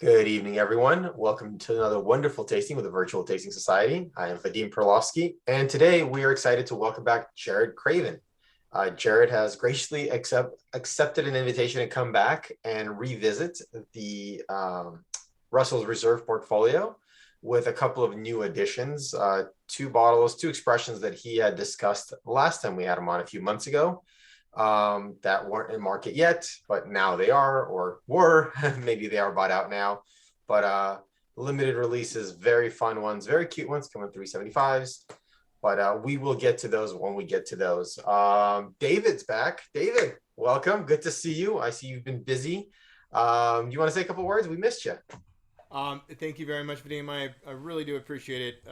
Good evening, everyone. Welcome to another wonderful tasting with the Virtual Tasting Society. I am Vadim Perlovsky, and today we are excited to welcome back Jared Craven. Jared has graciously accepted an invitation to come back and revisit the Russell's Reserve portfolio with a couple of new additions, two bottles, two expressions that he had discussed last time we had him on a few months ago that weren't in market yet, but now they are, or were. Maybe they are bought out now. But limited releases, very fun ones, very cute ones, coming 375s. But we will get to those when we get to those. David's back. David, welcome. Good to see you. I see you've been busy. You want to say a couple words? We missed you. Thank you very much, Vadim. I really do appreciate it.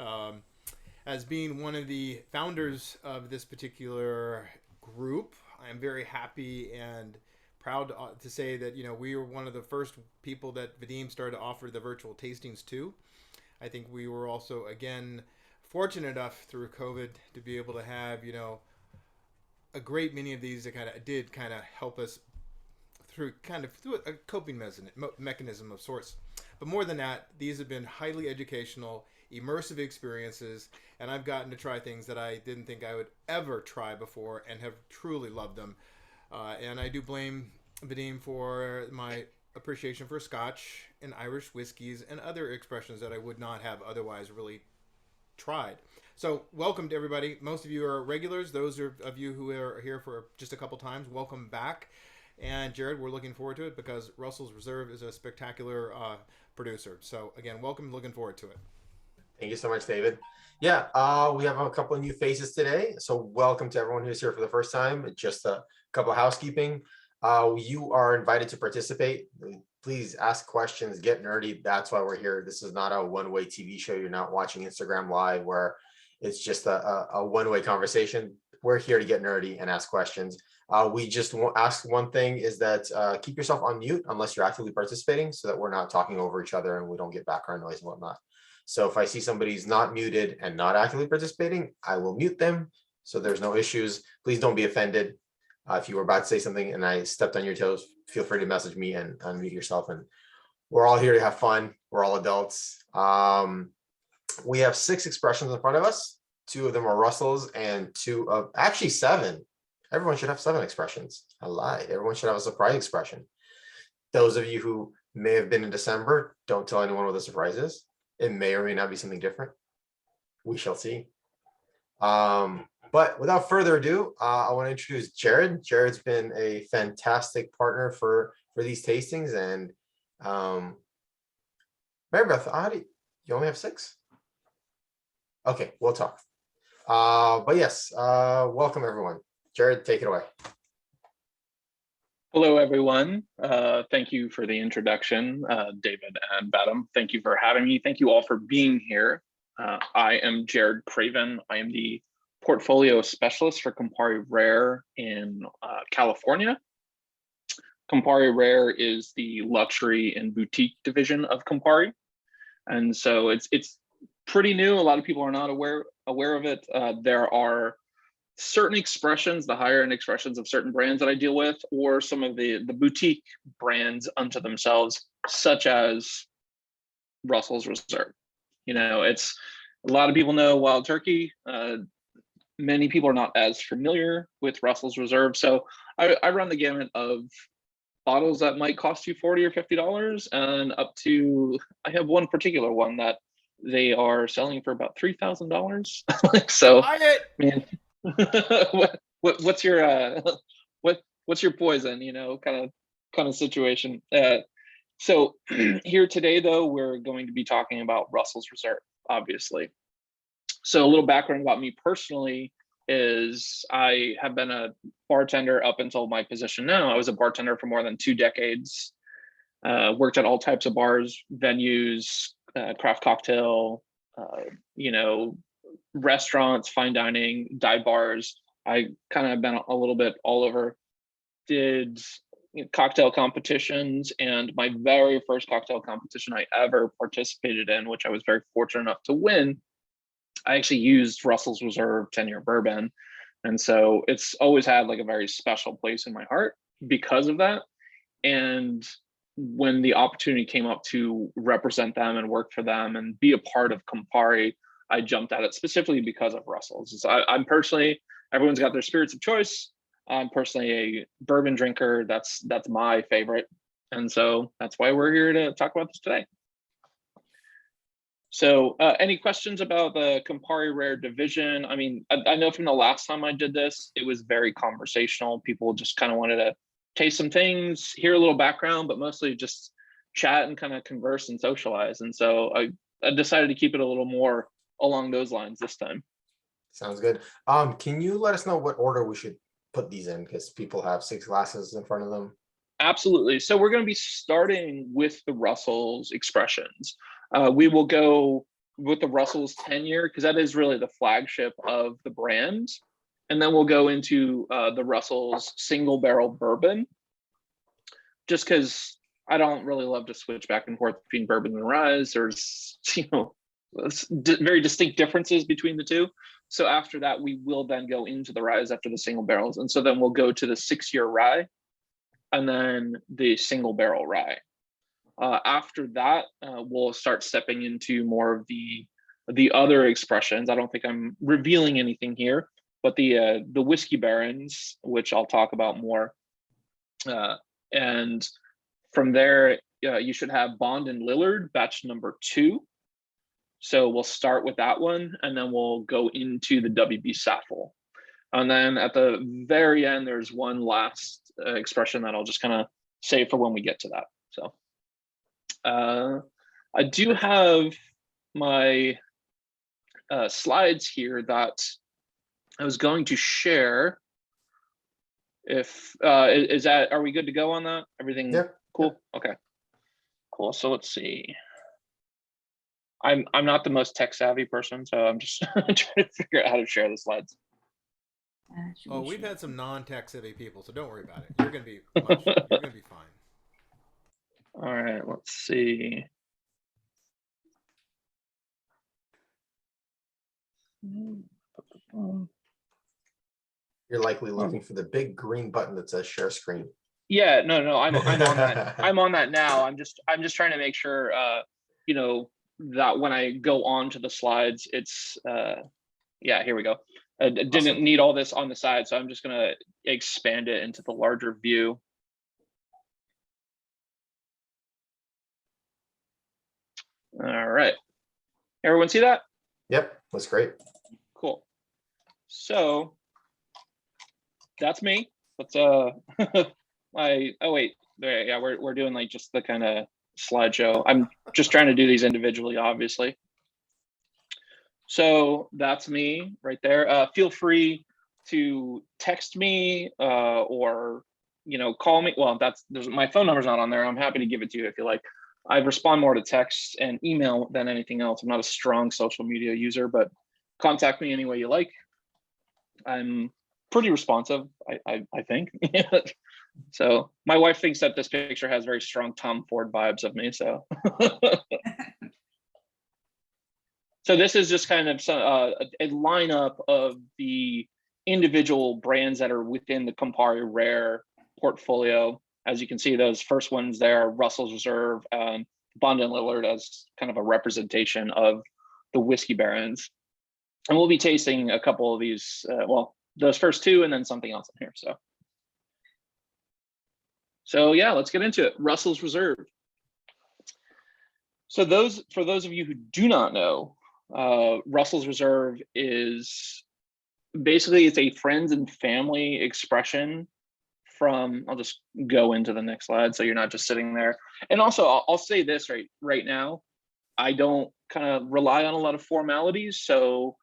As being one of the founders of this particular group, I'm very happy and proud to say that we were one of the first people that Vadim started to offer the virtual tastings to. I think we were also again fortunate enough through COVID to be able to have a great many of these that kind of help us through a coping mechanism of sorts. But more than that, these have been highly educational, immersive experiences, and I've gotten to try things that I didn't think I would ever try before and have truly loved them. And I do blame Vadim for my appreciation for Scotch and Irish whiskeys and other expressions that I would not have otherwise really tried. So, welcome to everybody. Most of you are regulars. Those of you who are here for just a couple times, welcome back. And Jared, we're looking forward to it because Russell's Reserve is a spectacular producer. So again, welcome. Looking forward to it. Thank you so much, David. Yeah, we have a couple of new faces today. So welcome to everyone who's here for the first time. Just a couple of housekeeping. You are invited to participate. Please ask questions, get nerdy. That's why we're here. This is not a one-way TV show. You're not watching Instagram Live where it's just a one-way conversation. We're here to get nerdy and ask questions. We just ask one thing is that keep yourself on mute unless you're actively participating so that we're not talking over each other and we don't get background noise and whatnot. So if I see somebody's not muted and not actively participating, I will mute them. So there's no issues. Please don't be offended. If you were about to say something and I stepped on your toes, feel free to message me and unmute yourself. And we're all here to have fun. We're all adults. We have 6 expressions in front of us. 2 of them are Russell's and 2 of actually 7. Everyone should have 7 expressions. I lied. Everyone should have a surprise expression. Those of you who may have been in December, don't tell anyone what the surprise is. It may or may not be something different. We shall see. But without further adu, I want to introduce Jared. Jared's been a fantastic partner for these tastings. And Mary Beth, you only have 6? Okay, we'll talk. But yes, welcome everyone. Jared, take it away. Hello, everyone. Thank you for the introduction, David and Badam. Thank you for having me. Thank you all for being here. I am Jared Craven. I am the portfolio specialist for Campari Rare in California. Campari Rare is the luxury and boutique division of Campari. And so it's pretty new. A lot of people are not aware of it. There are certain expressions, the higher end expressions of certain brands that I deal with, or some of the boutique brands unto themselves, such as Russell's Reserve. It's a lot of people know Wild Turkey. Many people are not as familiar with Russell's Reserve. So I run the gamut of bottles that might cost you $40 or $50 and up to, I have one particular one that they are selling for about $3,000. So, man, what's your what's your poison, kind of situation. So here today though, we're going to be talking about Russell's Reserve, obviously. So a little background about me personally is I have been a bartender up until my position now. I was a bartender for more than 2 decades. Worked at all types of bars, venues, craft cocktail, restaurants, fine dining, dive bars. I kind of been a little bit all over. Did cocktail competitions, and my very first cocktail competition I ever participated in, which I was very fortunate enough to win, I actually used Russell's Reserve 10-year bourbon. And so it's always had like a very special place in my heart because of that. And when the opportunity came up to represent them and work for them and be a part of Campari, I jumped at it specifically because of Russell's. I'm personally, everyone's got their spirits of choice. I'm personally a bourbon drinker. That's my favorite. And so that's why we're here to talk about this today. So any questions about the Campari Rare division? I mean, I know from the last time I did this, it was very conversational. People just kind of wanted to taste some things, hear a little background, but mostly just chat and kind of converse and socialize. And so I decided to keep it a little more along those lines this time. Sounds good. Can you let us know what order we should put these in? Because people have 6 glasses in front of them. Absolutely. So we're going to be starting with the Russell's expressions. We will go with the Russell's 10-year because that is really the flagship of the brand. And then we'll go into the Russell's single barrel bourbon, just because I don't really love to switch back and forth between bourbon and rye. There's, very distinct differences between the two. So after that, we will then go into the rye after the single barrels. And so then we'll go to the 6-year rye and then the single barrel rye. After that, we'll start stepping into more of the other expressions. I don't think I'm revealing anything here, but the whiskey barons, which I'll talk about more. And from there, you should have Bond and Lillard, batch number 2. So we'll start with that one, and then we'll go into the WB Saffel. And then at the very end, there's one last expression that I'll just kind of save for when we get to that. So I do have my slides here that I was going to share. If is that, are we good to go on that? Everything cool? Okay, cool. So let's see. I'm not the most tech savvy person, so I'm just trying to figure out how to share the slides. Oh, we've had some non-tech savvy people, so don't worry about it. You're gonna be fine. All right, let's see. You're likely looking for the big green button that says share screen. Yeah, no, I'm on that. I'm on that now. I'm just trying to make sure, that when I go on to the slides, it's yeah, here we go. I didn't need all this on the side, so I'm just gonna expand it into the larger view. All right, everyone see that? Yep, that's great. Cool. So that's me. That's oh wait, there, yeah, we're doing like just the kind of slideshow. I'm just trying to do these individually, obviously. So that's me right there. Feel free to text me or call me. Well, there's my phone number's not on there. I'm happy to give it to you if you like. I respond more to text and email than anything else. I'm not a strong social media user, but contact me any way you like. I'm pretty responsive, I think. So my wife thinks that this picture has very strong Tom Ford vibes of me. So, so this is just kind of a lineup of the individual brands that are within the Campari Rare portfolio. As you can see, those first ones there, Russell's Reserve, Bond and Lillard as kind of a representation of the whiskey barons. And we'll be tasting a couple of these, well, those first 2 and then something else in here. So yeah, let's get into it. Russell's Reserve. So for those of you who do not know, Russell's Reserve is basically, it's a friends and family expression from, I'll just go into the next slide so you're not just sitting there. And also I'll say this right now, I don't kind of rely on a lot of formalities. So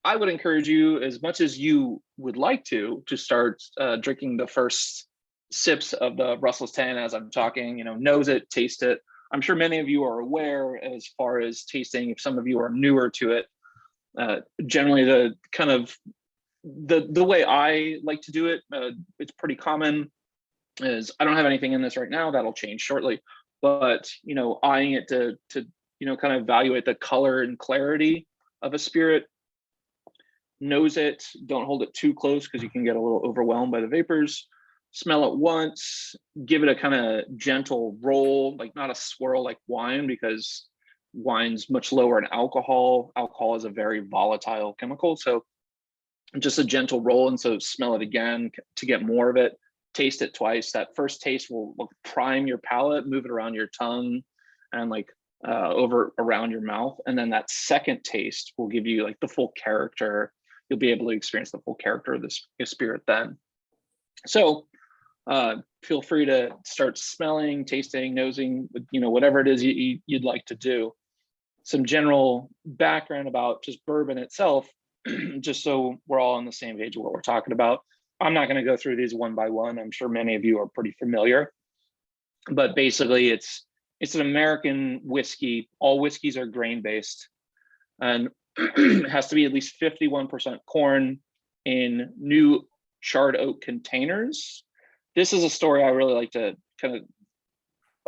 I would encourage you, as much as you would like to start drinking the first sips of the Russell's 10 as I'm talking, nose it, taste it. I'm sure many of you are aware as far as tasting, if some of you are newer to it, generally the kind of the way I like to do it, it's pretty common, is I don't have anything in this right now, that'll change shortly, but eyeing it to kind of evaluate the color and clarity of a spirit. Nose it, don't hold it too close because you can get a little overwhelmed by the vapors. smell it once, give it a kind of gentle roll, like not a swirl like wine, because wine's much lower in alcohol. Alcohol is a very volatile chemical. So just a gentle roll. And so smell it again to get more of it. Taste it twice. That first taste will prime your palate, move it around your tongue and like over around your mouth. And then that second taste will give you like the full character. You'll be able to experience the full character of this spirit then. So feel free to start smelling, tasting, nosing, whatever it is you'd like to do. Some general background about just bourbon itself, just so we're all on the same page of what we're talking about. I'm not going to go through these one by one. I'm sure many of you are pretty familiar, but basically it's an American whiskey. All whiskeys are grain based, and it has to be at least 51% corn in new charred oak containers. This is a story I really like to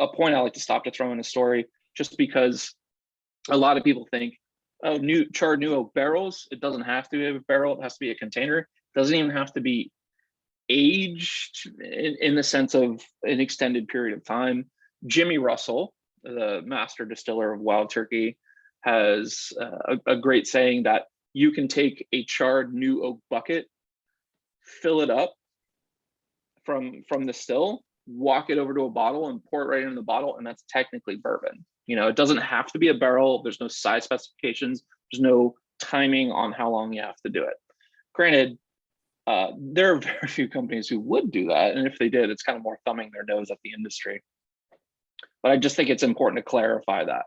a point I like to stop to throw in a story, just because a lot of people think, oh, charred new oak barrels. It doesn't have to be a barrel. It has to be a container. It doesn't even have to be aged in the sense of an extended period of time. Jimmy Russell, the master distiller of Wild Turkey, has a great saying that you can take a charred new oak bucket, fill it up from the still, walk it over to a bottle and pour it right in the bottle, and that's technically bourbon. It doesn't have to be a barrel. There's no size specifications. There's no timing on how long you have to do it. Granted, there are very few companies who would do that, and if they did, it's kind of more thumbing their nose at the industry. But I just think it's important to clarify that.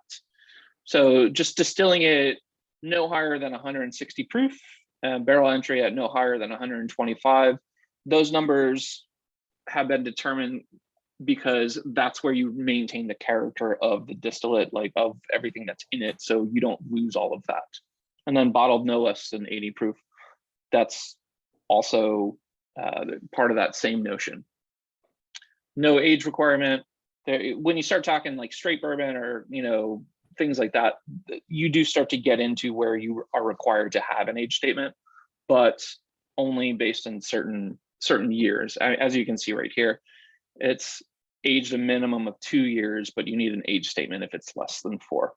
So just distilling it no higher than 160 proof, and barrel entry at no higher than 125. Those numbers have been determined because that's where you maintain the character of the distillate, like of everything that's in it, so you don't lose all of that. And then bottled no less than 80 proof. That's also part of that same notion. No age requirement. When you start talking like straight bourbon or things like that, you do start to get into where you are required to have an age statement, but only based on certain years. As you can see right here, it's aged a minimum of 2 years, but you need an age statement if it's less than 4.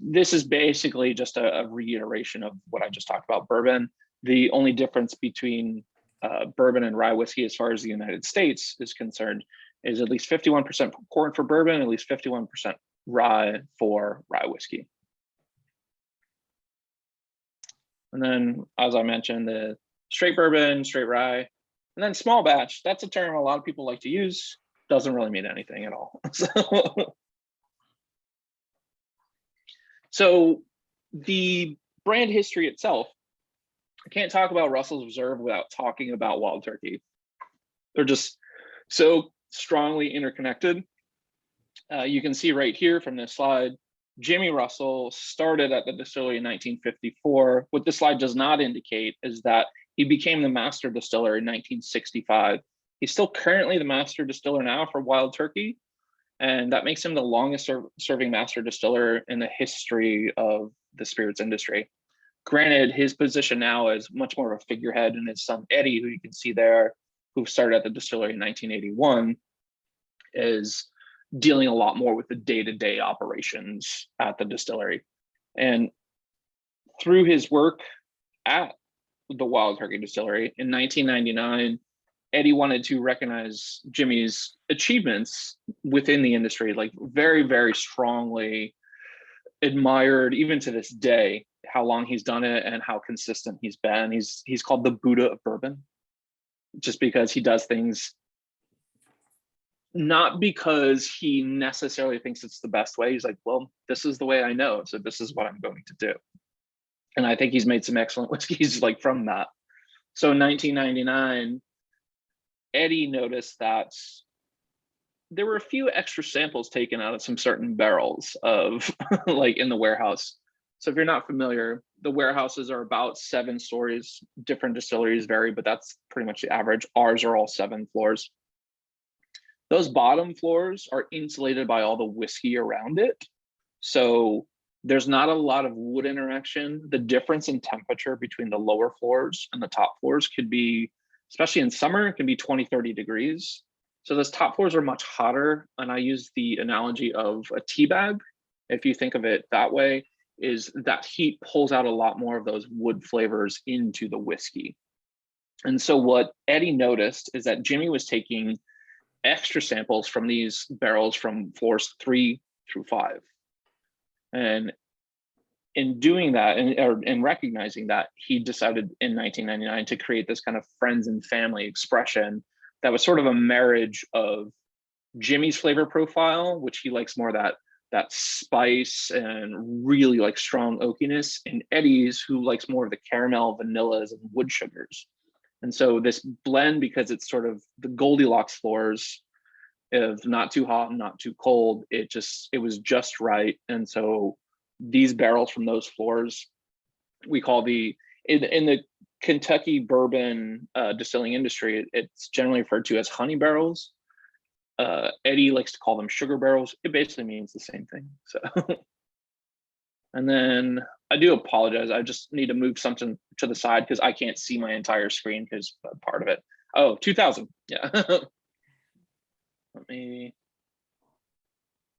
This is basically just a reiteration of what I just talked about bourbon. The only difference between bourbon and rye whiskey, as far as the United States is concerned, is at least 51% corn for bourbon, at least 51% rye for rye whiskey. And then, as I mentioned, the straight bourbon, straight rye, and then small batch. That's a term a lot of people like to use. Doesn't really mean anything at all. So the brand history itself, I can't talk about Russell's Reserve without talking about Wild Turkey. They're just so strongly interconnected. You can see right here from this slide, Jimmy Russell started at the distillery in 1954. What this slide does not indicate is that he became the master distiller in 1965. He's still currently the master distiller now for Wild Turkey, and that makes him the longest serving master distiller in the history of the spirits industry. Granted, his position now is much more of a figurehead, and his son Eddie, who you can see there, who started at the distillery in 1981, is dealing a lot more with the day-to-day operations at the distillery. And through his work at the Wild Turkey Distillery in 1999, Eddie wanted to recognize Jimmy's achievements within the industry, like very, very strongly admired, even to this day, how long he's done it and how consistent he's been. He's called the Buddha of bourbon, just because he does things not because he necessarily thinks it's the best way. He's like, well, this is the way I know, so this is what I'm going to do. And I think he's made some excellent whiskeys like from that. So in 1999, Eddie noticed that there were a few extra samples taken out of some certain barrels of like in the warehouse. So if you're not familiar, the warehouses are about 7 stories. Different distilleries vary, but that's pretty much the average. Ours are all 7 floors. Those bottom floors are insulated by all the whiskey around it. So there's not a lot of wood interaction. The difference in temperature between the lower floors and the top floors could be especially in summer, it can be 20, 30 degrees. So those top floors are much hotter. And I use the analogy of a tea bag. If you think of it that way, is that heat pulls out a lot more of those wood flavors into the whiskey. And so what Eddie noticed is that Jimmy was taking extra samples from these barrels from floors 3 through 5. And in doing that and recognizing that, he decided in 1999 to create this kind of friends and family expression that was sort of a marriage of Jimmy's flavor profile, which he likes more that spice and really like strong oakiness, and Eddie's, who likes more of the caramel, vanillas, and wood sugars. And so this blend, because it's sort of the Goldilocks floors of not too hot and not too cold, it was just right. And so these barrels from those floors, we call in the Kentucky bourbon distilling industry, it's generally referred to as honey barrels. Eddie likes to call them sugar barrels. It basically means the same thing. So, and then I do apologize. I just need to move something to the side because I can't see my entire screen because part of it. Oh, 2000. Yeah.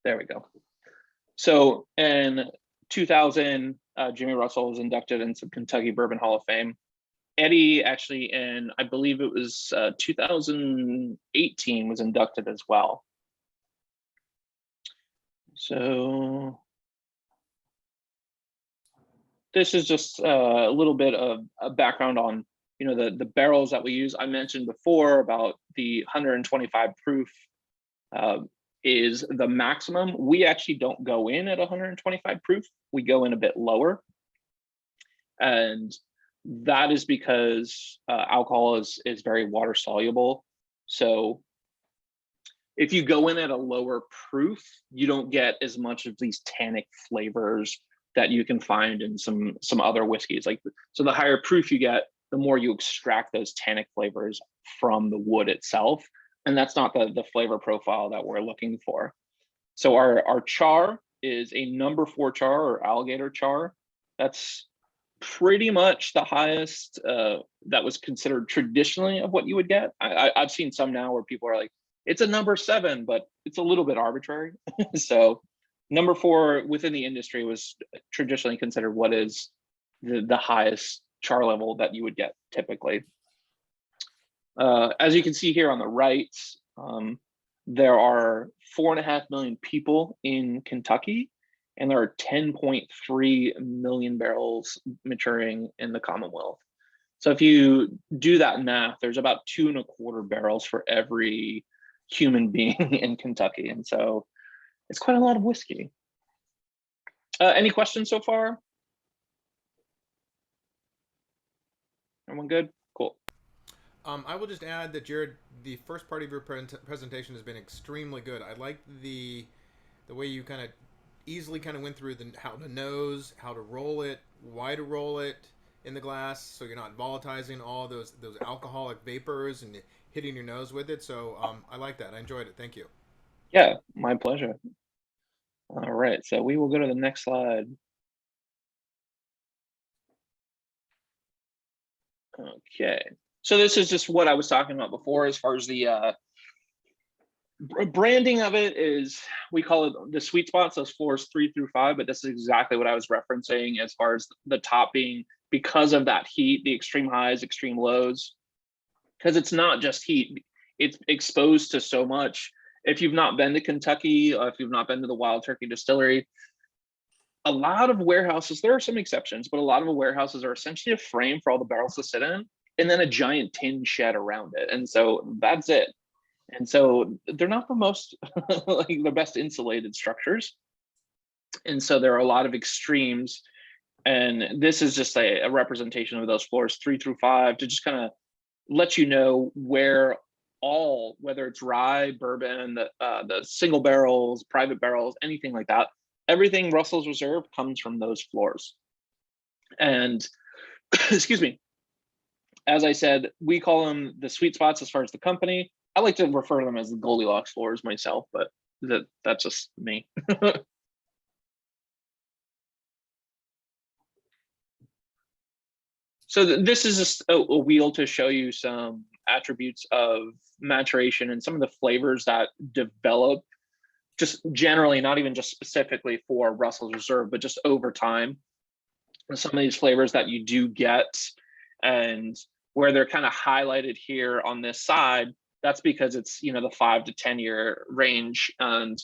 There we go. So in 2000, Jimmy Russell was inducted into Kentucky Bourbon Hall of Fame. Eddie actually, in I believe it was 2018, was inducted as well. So this is just a little bit of a background on, the barrels that we use. I mentioned before about the 125 proof is the maximum. We actually don't go in at 125 proof. We go in a bit lower. And that is because alcohol is very water soluble. So if you go in at a lower proof, you don't get as much of these tannic flavors that you can find in some other whiskeys. So the higher proof you get, the more you extract those tannic flavors from the wood itself. And that's not the flavor profile that we're looking for. So our char is a number 4 char or alligator char. That's pretty much the highest that was considered traditionally of what you would get. I've seen some now where people are like, it's a number 7, but it's a little bit arbitrary. So number 4 within the industry was traditionally considered what is the highest char level that you would get typically. As you can see here on the right, there are 4.5 million people in Kentucky, and there are 10.3 million barrels maturing in the Commonwealth. So if you do that math, there's about 2.25 barrels for every human being in Kentucky. And so it's quite a lot of whiskey. Any questions so far? Everyone good? Cool. I will just add that, Jared, the first part of your presentation has been extremely good. I like the way you kind of easily went through how to nose, how to roll it, why to roll it in the glass, so you're not volatilizing all those alcoholic vapors and hitting your nose with it. So I like that. I enjoyed it. Thank you. Yeah, my pleasure. All right, so we will go to the next slide. Okay, so this is just what I was talking about before as far as the branding of it is, we call it the sweet spots, those floors 3 through 5, but this is exactly what I was referencing as far as the top being, because of that heat, the extreme highs, extreme lows, because it's not just heat, it's exposed to so much. If you've not been to Kentucky, if you've not been to the Wild Turkey Distillery, a lot of warehouses, there are some exceptions, but a lot of the warehouses are essentially a frame for all the barrels to sit in, and then a giant tin shed around it. And so that's it. And so they're not the most, like the best insulated structures. And so there are a lot of extremes. And this is just a representation of those floors 3 through 5 to just kind of let you know where whether it's rye, bourbon, the single barrels, private barrels, anything like that, everything Russell's Reserve comes from those floors. And excuse me, as I said, we call them the sweet spots as far as the company. I like to refer to them as the Goldilocks floors myself, but that's just me. So this is just a wheel to show you some attributes of maturation and some of the flavors that develop just generally, not even just specifically for Russell's Reserve, but just over time. And some of these flavors that you do get, and where they're kind of highlighted here on this side, that's because it's, you know, the 5 to 10 year range, and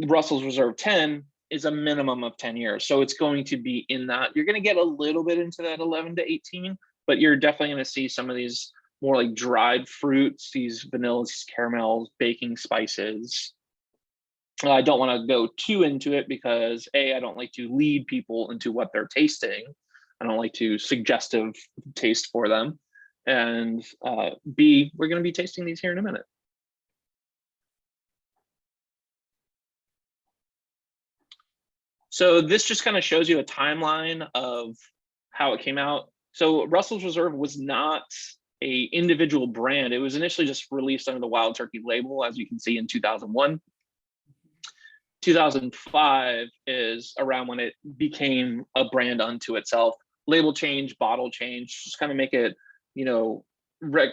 Russell's Reserve 10 is a minimum of 10 years. So it's going to be in that. You're going to get a little bit into that 11 to 18, but you're definitely going to see some of these more like dried fruits, these vanillas, these caramels, baking spices. I don't want to go too into it because A, I don't like to lead people into what they're tasting. I don't like to suggestive taste for them. And B, we're going to be tasting these here in a minute. So this just kind of shows you a timeline of how it came out. So Russell's Reserve was not a individual brand. It was initially just released under the Wild Turkey label, as you can see in 2001. 2005 is around when it became a brand unto itself. Label change, bottle change, just kind of make it, you know,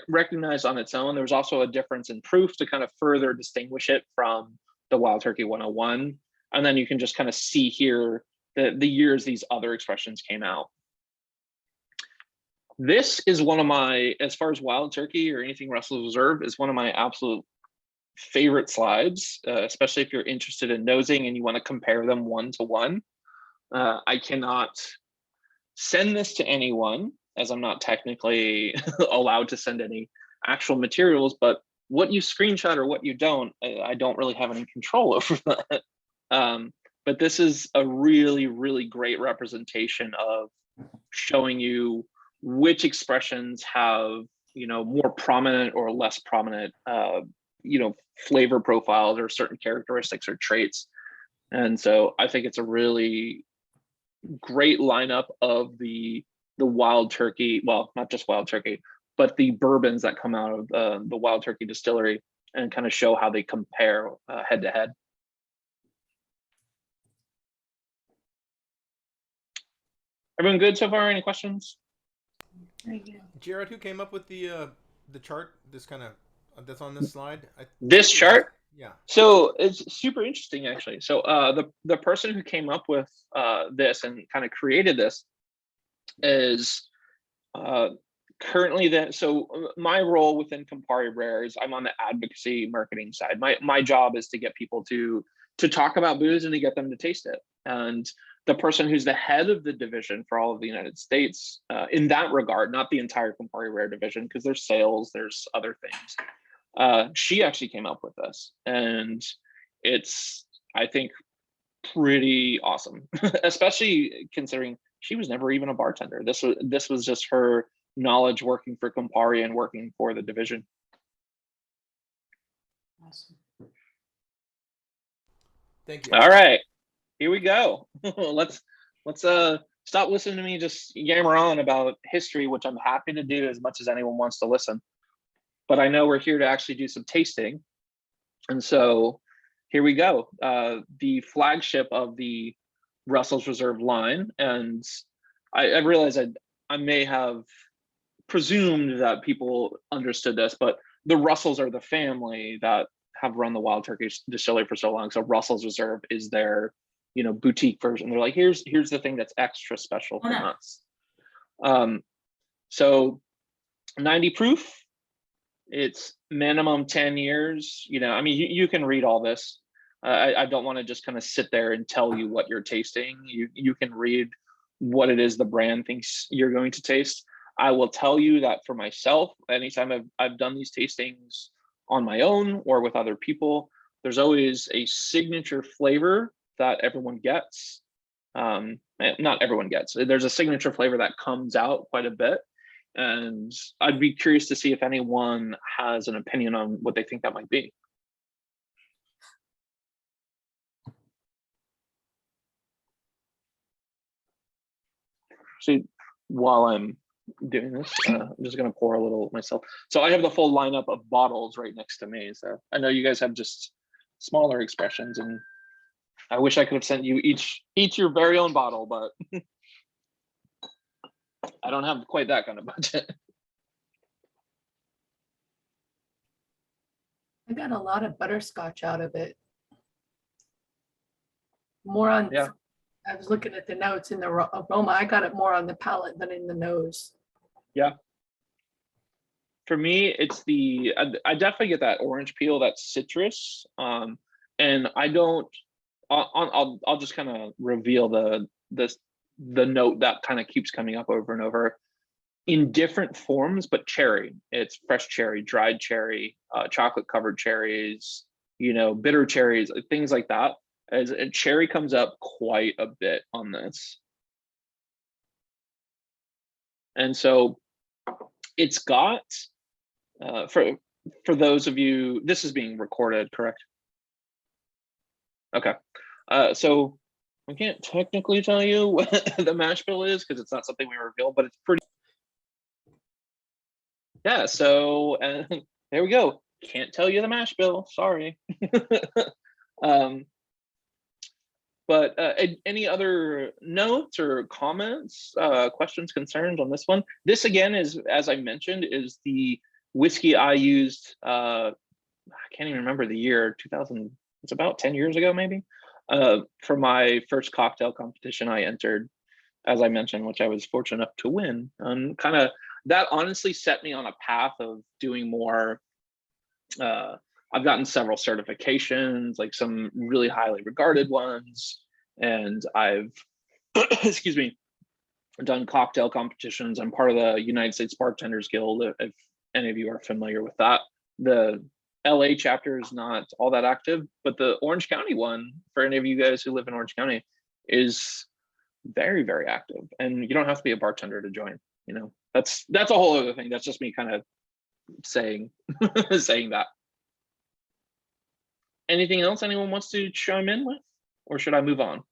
recognized on its own. There was also a difference in proof to kind of further distinguish it from the Wild Turkey 101. And then you can just kind of see here the years these other expressions came out. This is one of my, as far as Wild Turkey or anything Russell's Reserve, is one of my absolute favorite slides, especially if you're interested in nosing and you want to compare them one to one. I cannot send this to anyone, as I'm not technically allowed to send any actual materials, but what you screenshot or what you don't, I don't really have any control over that. But this is a really, really great representation of showing you which expressions have, you know, more prominent or less prominent, you know, flavor profiles or certain characteristics or traits. And so I think it's a really great lineup of the Wild Turkey, well, not just Wild Turkey, but the bourbons that come out of the Wild Turkey distillery, and kind of show how they compare head to head. Everyone good so far? Any questions? Jared, who came up with the chart? This kind of that's on this slide. This chart? Yeah. So it's super interesting, actually. So the person who came up with this and kind of created this is currently so my role within Campari Rare is I'm on the advocacy marketing side. My job is to get people to talk about booze and to get them to taste it. And the person who's the head of the division for all of the United States, in that regard, not the entire Campari Rare division, because there's sales, there's other things. She actually came up with this, and it's, I think, pretty awesome, especially considering she was never even a bartender. This was just her knowledge working for Campari and working for the division. Awesome. Thank you. All right, here we go. let's stop listening to me just yammer on about history, which I'm happy to do as much as anyone wants to listen. But I know we're here to actually do some tasting. And so here we go. The flagship of the Russell's Reserve line. And I realize I may have presumed that people understood this, but the Russells are the family that have run the Wild Turkey distillery for so long. So Russell's Reserve is their, you know, boutique version. They're like, here's the thing that's extra special from us. So 90 proof. It's minimum 10 years. You know, I mean, you can read all this. I don't want to just kind of sit there and tell you what you're tasting. You can read what it is the brand thinks you're going to taste. I will tell you that for myself, anytime I've done these tastings on my own or with other people, there's always a signature flavor that everyone gets. Not everyone gets. There's a signature flavor that comes out quite a bit. And I'd be curious to see if anyone has an opinion on what they think that might be. So while I'm doing this, I'm just going to pour a little myself. So I have the full lineup of bottles right next to me. So I know you guys have just smaller expressions, and I wish I could have sent you each your very own bottle, but I don't have quite that kind of budget. I got a lot of butterscotch out of it. More on, Yeah. I was looking at the notes in the aroma. I got it more on the palate than in the nose. Yeah. For me, it's I definitely get that orange peel, that citrus. And I don't, I'll just kind of reveal the note that kind of keeps coming up over and over in different forms, but cherry. It's fresh cherry, dried cherry, chocolate covered cherries, bitter cherries, things like that. As a cherry comes up quite a bit on this. And so it's got, for those of you, this is being recorded, correct? Okay. So I can't technically tell you what the mash bill is because it's not something we reveal, but it's pretty. Yeah, so there we go. Can't tell you the mash bill, sorry. But any other notes or comments, questions, concerns on this one? This again is, as I mentioned, is the whiskey I used, I can't even remember the year, 2000, it's about 10 years ago maybe, for my first cocktail competition I entered, as I mentioned, which I was fortunate enough to win. Kind of, that honestly set me on a path of doing more. I've gotten several certifications, like some really highly regarded ones, and I've, excuse me, done cocktail competitions. I'm part of the United States Bartenders Guild, if any of you are familiar with that. The LA chapter is not all that active, but the Orange County one, for any of you guys who live in Orange County, is very, very active. And you don't have to be a bartender to join, that's a whole other thing. That's just me kind of saying saying that. Anything else anyone wants to chime in with, or should I move on?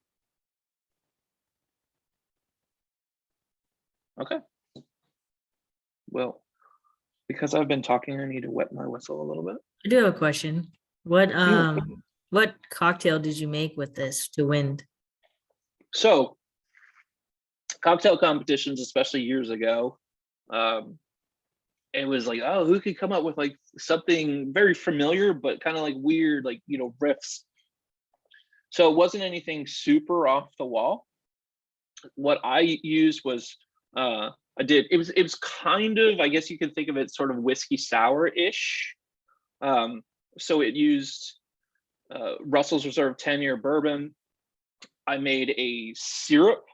Okay. Well, because I've been talking, I need to wet my whistle a little bit. I do have a question. What cocktail did you make with this to win? So, cocktail competitions, especially years ago, it was like, oh, who could come up with like something very familiar but kind of like weird, like riffs. So it wasn't anything super off the wall. What I used was it was kind of, I guess you could think of it sort of whiskey sour-ish. So it used Russell's Reserve 10-year bourbon. I made a syrup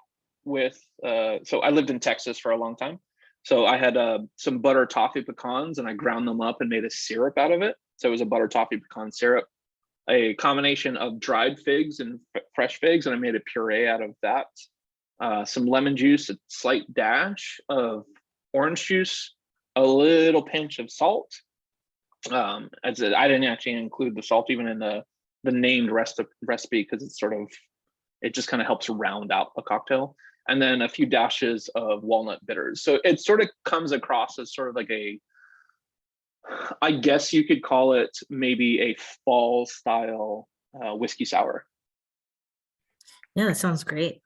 with so I lived in Texas for a long time. So I had some butter toffee pecans and I ground them up and made a syrup out of it. So it was a butter toffee pecan syrup, a combination of dried figs and fresh figs, and I made a puree out of that. Some lemon juice, a slight dash of orange juice, a little pinch of salt. I didn't actually include the salt even in the named recipe because it's sort of, it just kind of helps round out a cocktail. And then a few dashes of walnut bitters. So it sort of comes across as sort of like I guess you could call it maybe a fall style whiskey sour. Yeah, that sounds great.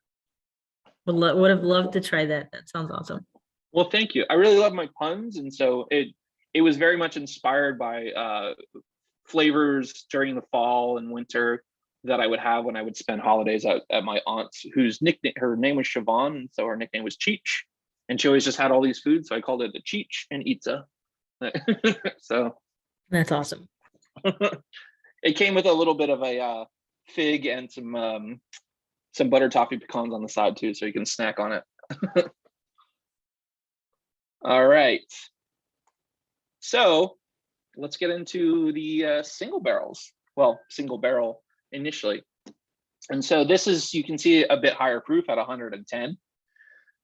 Would have loved to try that. That sounds awesome. Well, thank you. I really love my puns. And so it was very much inspired by flavors during the fall and winter that I would have when I would spend holidays at my aunt's, whose nickname, her name was Siobhan, and so her nickname was Cheech, and she always just had all these foods, so I called it the Cheech and Itza. So that's awesome. It came with a little bit of a fig and some butter toffee pecans on the side too, so you can snack on it. All right, so let's get into the single barrels. Well, single barrel initially. And so this is, you can see a bit higher proof at 110,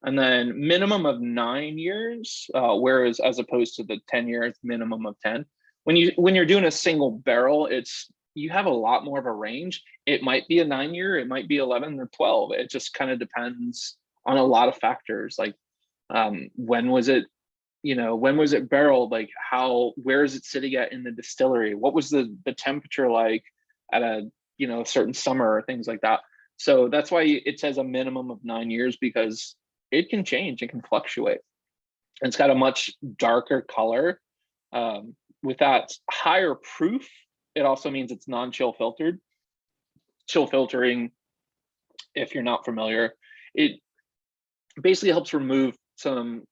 and then minimum of 9 years, whereas as opposed to the 10 years minimum of 10. When you're doing a single barrel, you have a lot more of a range. It might be a 9 year, it might be 11 or 12. It just kind of depends on a lot of factors, like when was it barreled, like where is it sitting at in the distillery, what was the temperature like at a certain summer or things like that. So that's why it says a minimum of 9 years, because it can change, it can fluctuate. It's got a much darker color with that higher proof, it also means it's non-chill filtered. Chill filtering, if you're not familiar, it basically helps remove some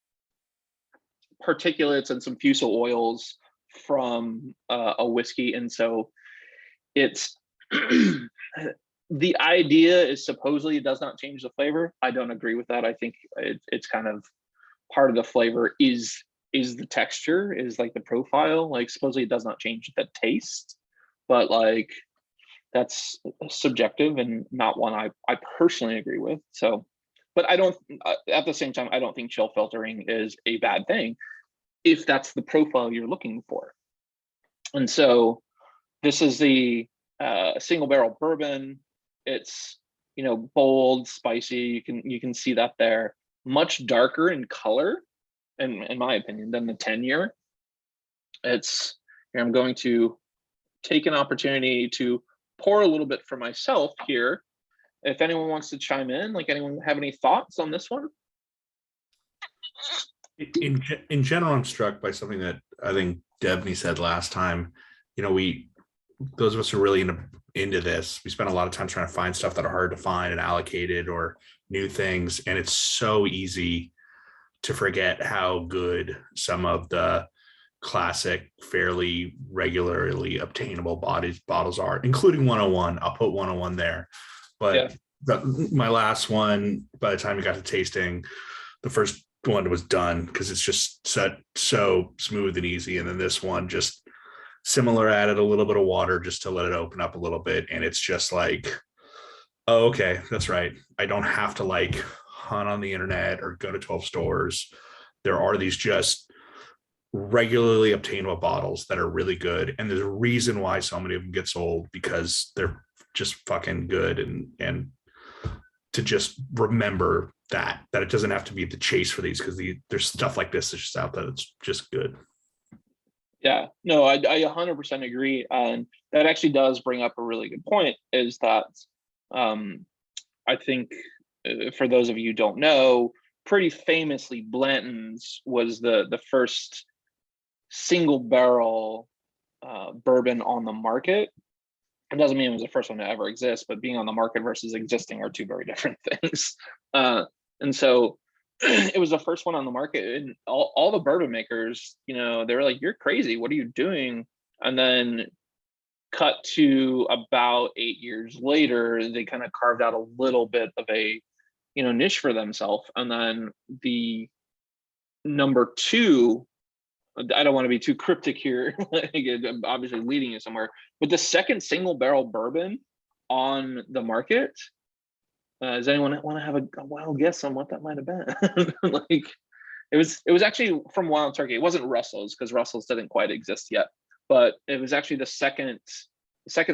particulates and some fusel oils from a whiskey. And so it's the idea is supposedly it does not change the flavor. I don't agree with that. I think it's kind of part of the flavor is the texture, is like the profile. Like supposedly it does not change the taste, but like that's subjective and not one I personally agree with. So, but I don't, at the same time, I don't think chill filtering is a bad thing if that's the profile you're looking for. And so this is the single barrel bourbon. It's, you know, bold, spicy. You can see that there. Much darker in color, in my opinion, than the 10-year. It's, here I'm going to take an opportunity to pour a little bit for myself here. If anyone wants to chime in, like anyone have any thoughts on this one? In general, I'm struck by something that I think Debney said last time. You know, those of us who are really into this, we spend a lot of time trying to find stuff that are hard to find and allocated or new things. And it's so easy to forget how good some of the classic, fairly regularly obtainable bottles are, including 101. I'll put 101 there. But yeah, my last one, by the time we got to tasting, the first one was done because it's just so smooth and easy. And then this one, just similar, added a little bit of water just to let it open up a little bit. And it's just like, oh, okay, that's right. I don't have to like hunt on the internet or go to 12 stores. There are these just regularly obtainable bottles that are really good. And there's a reason why so many of them get sold, because they're just fucking good. And to just remember that it doesn't have to be the chase for these, because there's stuff like this that's just out there that's just good. Yeah, no, I 100% agree. And that actually does bring up a really good point, is that I think for those of you who don't know, pretty famously, Blanton's was the first single barrel bourbon on the market. It doesn't mean it was the first one to ever exist, but being on the market versus existing are two very different things. And so it was the first one on the market, and all the bourbon makers, you know, they were like, "You're crazy. What are you doing?" And then cut to about 8 years later, they kind of carved out a little bit of a, you know, niche for themselves. And then the number two, I don't want to be too cryptic here, I'm obviously leading you somewhere, but the second single barrel bourbon on the market, does anyone want to have a wild guess on what that might have been? Like, it was actually from Wild Turkey. It wasn't Russell's, because Russell's didn't quite exist yet, but it was actually the second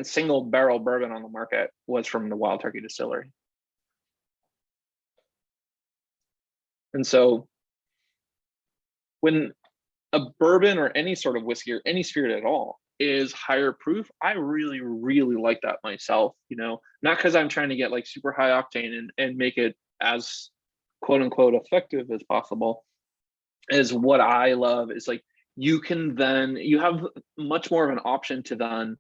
single barrel bourbon on the market was from the Wild Turkey distillery. And so when a bourbon or any sort of whiskey or any spirit at all is higher proof, I really, really like that myself, you know, not because I'm trying to get like super high octane and make it as quote unquote effective as possible. Is what I love is like, you have much more of an option to then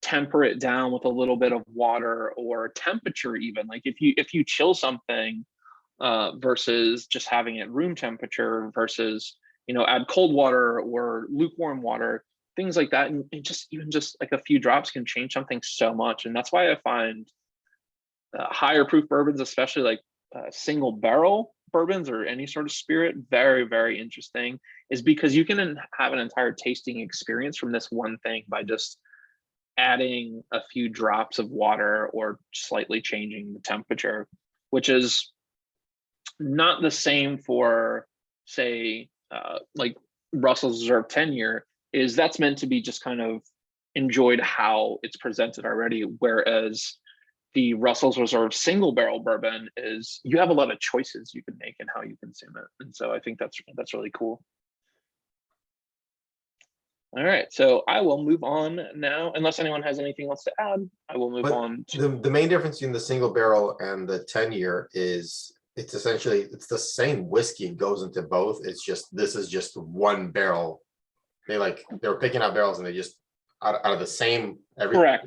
temper it down with a little bit of water or temperature. Even like if you chill something versus just having it room temperature, versus, you know, add cold water or lukewarm water, things like that. And even just like a few drops can change something so much. And that's why I find higher proof bourbons, especially like single barrel bourbons or any sort of spirit, very, very interesting, is because you can have an entire tasting experience from this one thing by just adding a few drops of water or slightly changing the temperature, which is not the same for, say, like Russell's Reserve 10-year, is that's meant to be just kind of enjoyed how it's presented already, whereas the Russell's Reserve single barrel bourbon is, you have a lot of choices you can make in how you consume it. And so I think that's really cool. All right, so I will move on now, unless anyone has anything else to add. I will move on to the main difference between the single barrel and the 10-year is it's essentially the same whiskey goes into both. It's just, this is just one barrel They were picking out barrels and they just out of the same Correct.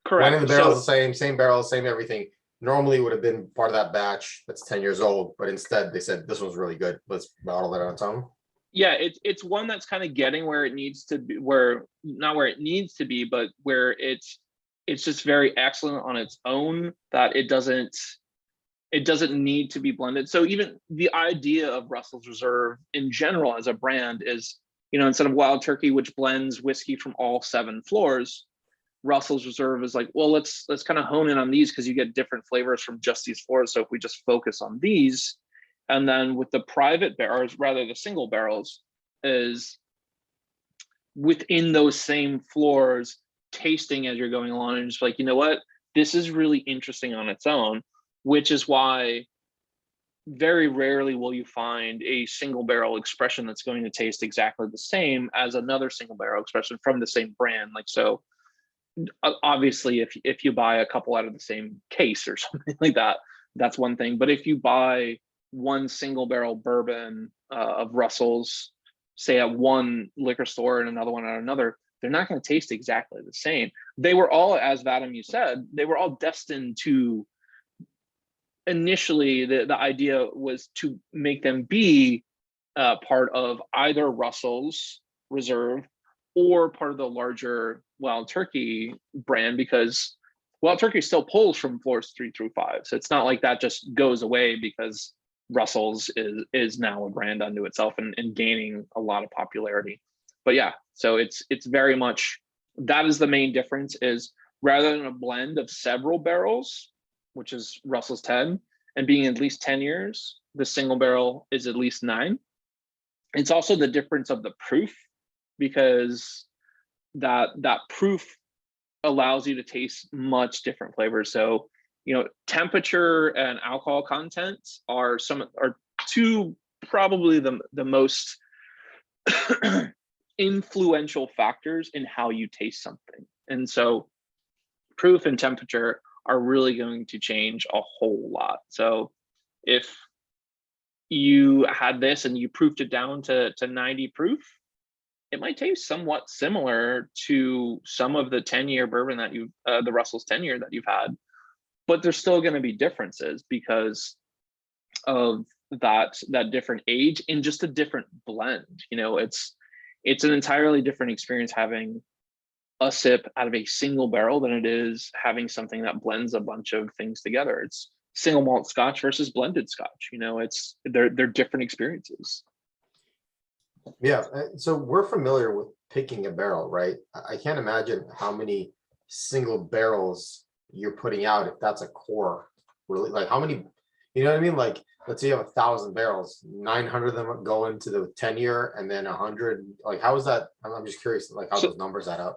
One of the barrels So, the same barrel, same everything. Normally would have been part of that batch that's 10 years old, but instead they said this one's really good. Let's bottle it on its own. yeah, it's one that's kind of getting where it needs to be, where not where it needs to be, but where it's just very excellent on its own, that it doesn't need to be blended. So even the idea of Russell's Reserve in general as a brand is, instead of Wild Turkey, which blends whiskey from all 7 floors, Russell's Reserve is like, well, let's kind of hone in on these because you get different flavors from just these floors. So if we just focus on these, and then with the private barrels, rather the single barrels, is within those same floors, tasting as you're going along, and just like, you know what, this is really interesting on its own, which is why very rarely will you find a single barrel expression that's going to taste exactly the same as another single barrel expression from the same brand. Like, so obviously if you buy a couple out of the same case or something like that, that's one thing. But if you buy one single barrel bourbon of Russell's, say at one liquor store and another one at another, they're not going to taste exactly the same. They were all, as Vadim, you said, they were all destined to, initially the idea was to make them be part of either Russell's Reserve or part of the larger Wild Turkey brand, because Wild Turkey still pulls from floors 3 through 5. So it's not like that just goes away because Russell's is now a brand unto itself and gaining a lot of popularity. But yeah, so it's very much, that is the main difference, is rather than a blend of several barrels, which is Russell's 10, and being at least 10 years, the single barrel is at least 9. It's also the difference of the proof, because that proof allows you to taste much different flavors. So, temperature and alcohol content are two probably the most influential factors in how you taste something. And so proof and temperature are really going to change a whole lot. So if you had this and you proofed it down to 90 proof, it might taste somewhat similar to some of the 10-year bourbon that the Russell's 10-year that you've had, but there's still going to be differences because of that different age and just a different blend. It's an entirely different experience having a sip out of a single barrel than it is having something that blends a bunch of things together. It's single malt Scotch versus blended Scotch. They're different experiences. Yeah, so we're familiar with picking a barrel, right? I can't imagine how many single barrels you're putting out if that's a core. Really, like how many, you know what I mean? Like, let's say you have 1,000 barrels, 900 of them go into the 10-year, and then 100. Like, how is that? I'm just curious, like how those numbers add up.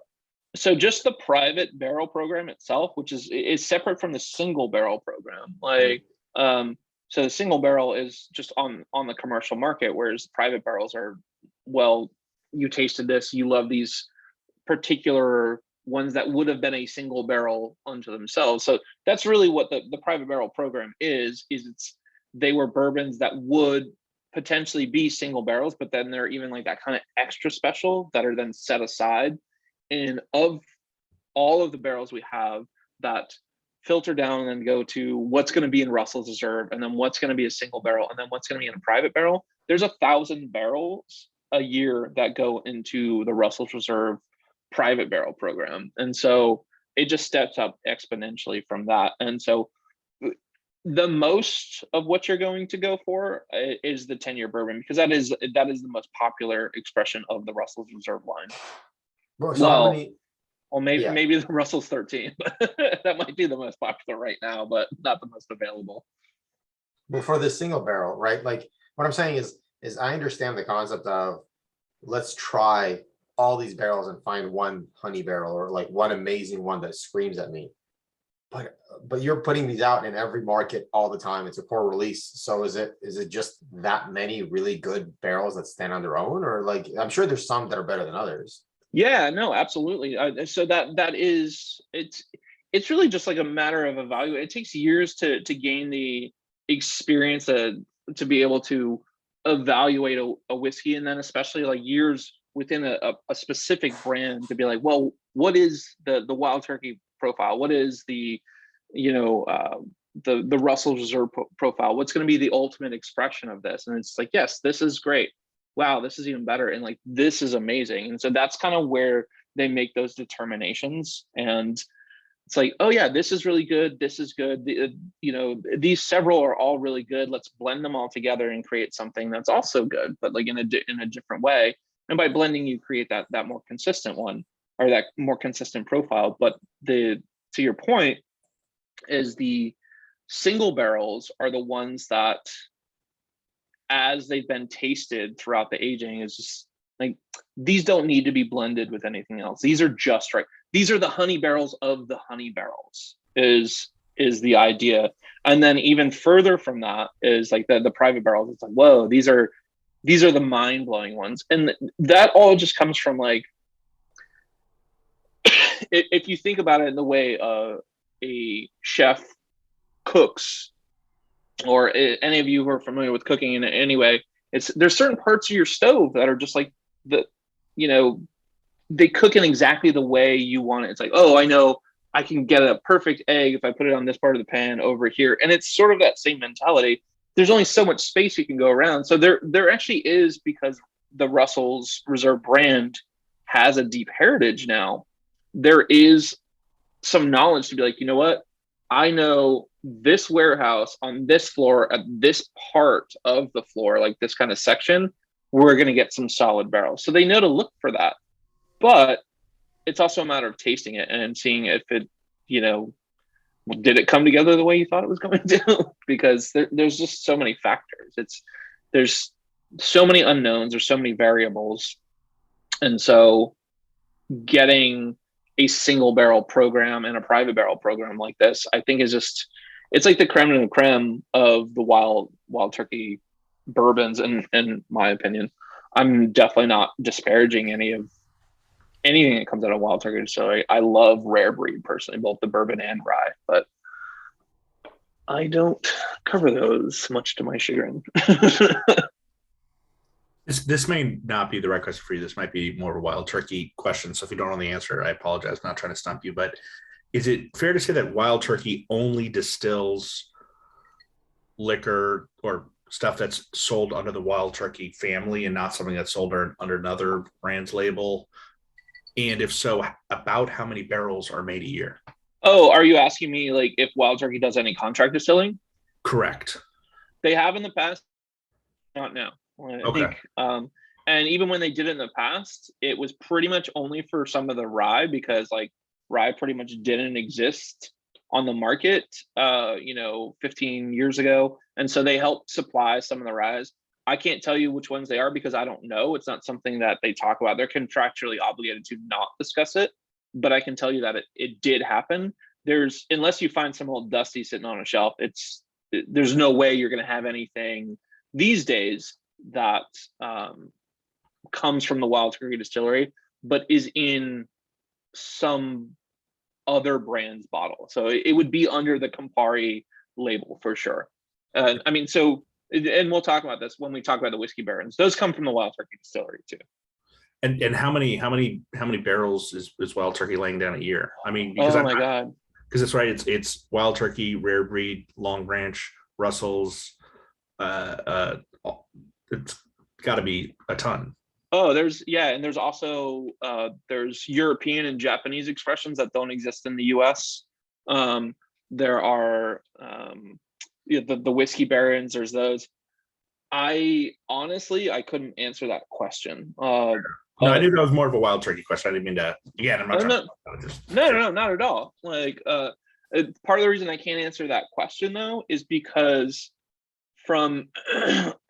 So just the private barrel program itself, which is separate from the single barrel program. Like, so the single barrel is just on the commercial market, whereas private barrels are, well, you tasted this, you love these particular ones that would have been a single barrel unto themselves. So that's really what the private barrel program is they were bourbons that would potentially be single barrels, but then they're even like that kind of extra special that are then set aside. And of all of the barrels we have that filter down and then go to what's going to be in Russell's Reserve, and then what's going to be a single barrel, and then what's going to be in a private barrel, there's 1,000 barrels a year that go into the Russell's Reserve private barrel program. And so it just steps up exponentially from that. And so the most of what you're going to go for is the 10-year bourbon, because that is the most popular expression of the Russell's Reserve line. Maybe the Russell's 13, but that might be the most popular right now, but not the most available. But for the single barrel, right? Like what I'm saying is I understand the concept of let's try all these barrels and find one honey barrel or like one amazing one that screams at me. But you're putting these out in every market all the time. It's a core release. So is it just that many really good barrels that stand on their own, or like I'm sure there's some that are better than others? Yeah, no, absolutely. So it's really just like a matter of evaluating. It takes years to gain the experience to be able to evaluate a whiskey, and then especially like years within a specific brand to be like, well, what is the Wild Turkey profile? What is the, you know, the Russell's Reserve profile? What's going to be the ultimate expression of this? And it's like, yes, this is great. Wow, this is even better. And like, this is amazing. And so that's kind of where they make those determinations. And it's like, oh yeah, this is really good. This is good. You know, these several are all really good. Let's blend them all together and create something that's also good, but like in a different way. And by blending, you create that more consistent one, or that more consistent profile. But to your point, is the single barrels are the ones that, as they've been tasted throughout the aging, is just like, these don't need to be blended with anything else. These are just right. These are the honey barrels of the honey barrels, is the idea. And then even further from that is like the private barrels. It's like, whoa, these are the mind-blowing ones. And that all just comes from like, if you think about it in the way a chef cooks, or any of you who are familiar with cooking in any way, there's certain parts of your stove that are just like you know, they cook in exactly the way you want it. It's like, oh, I know I can get a perfect egg if I put it on this part of the pan over here. And it's sort of that same mentality. There's only so much space you can go around. So there actually is, because the Russell's Reserve brand has a deep heritage now, there is some knowledge to be like, you know what? I know this warehouse on this floor at this part of the floor, like this kind of section, we're going to get some solid barrels. So they know to look for that. But it's also a matter of tasting it and seeing if it, you know, did it come together the way you thought it was going to? Because there's just so many factors. There's so many unknowns, there's so many variables. And so getting a single barrel program and a private barrel program like this, I think is just, it's like the creme de la creme of the wild turkey bourbons, in my opinion. I'm definitely not disparaging anything that comes out of Wild Turkey Distillery. I love rare breed personally, both the bourbon and rye, but I don't cover those, much to my chagrin. This may not be the right question for you. This might be more of a Wild Turkey question. So if you don't know the answer, I apologize. I'm not trying to stump you, but is it fair to say that Wild Turkey only distills liquor or stuff that's sold under the Wild Turkey family and not something that's sold under another brand's label? And if so, about how many barrels are made a year? Oh, are you asking me like if Wild Turkey does any contract distilling? Correct. They have in the past, not now. I Okay. think, and even when they did it in the past, it was pretty much only for some of the rye, because like rye pretty much didn't exist on the market, 15 years ago. And so they helped supply some of the ryes. I can't tell you which ones they are because I don't know. It's not something that they talk about. They're contractually obligated to not discuss it, but I can tell you that it did happen. Unless you find some old dusty sitting on a shelf, there's no way you're going to have anything these days that comes from the Wild Turkey Distillery, but is in some other brand's bottle. So it would be under the Campari label for sure. I mean, so, and we'll talk about this when we talk about the whiskey barons. Those come from the Wild Turkey Distillery too. And how many barrels is Wild Turkey laying down a year? I mean, because oh my God, because it's right. It's Wild Turkey, Rare Breed, Long Branch, Russell's. It's got to be a ton. Oh, and there's also there's European and Japanese expressions that don't exist in the US. There are the whiskey barons, there's those. I honestly couldn't answer that question. No, I knew that was more of a Wild Turkey question. I didn't mean to. Again, I'm not trying to. No, not at all. Like part of the reason I can't answer that question though is because I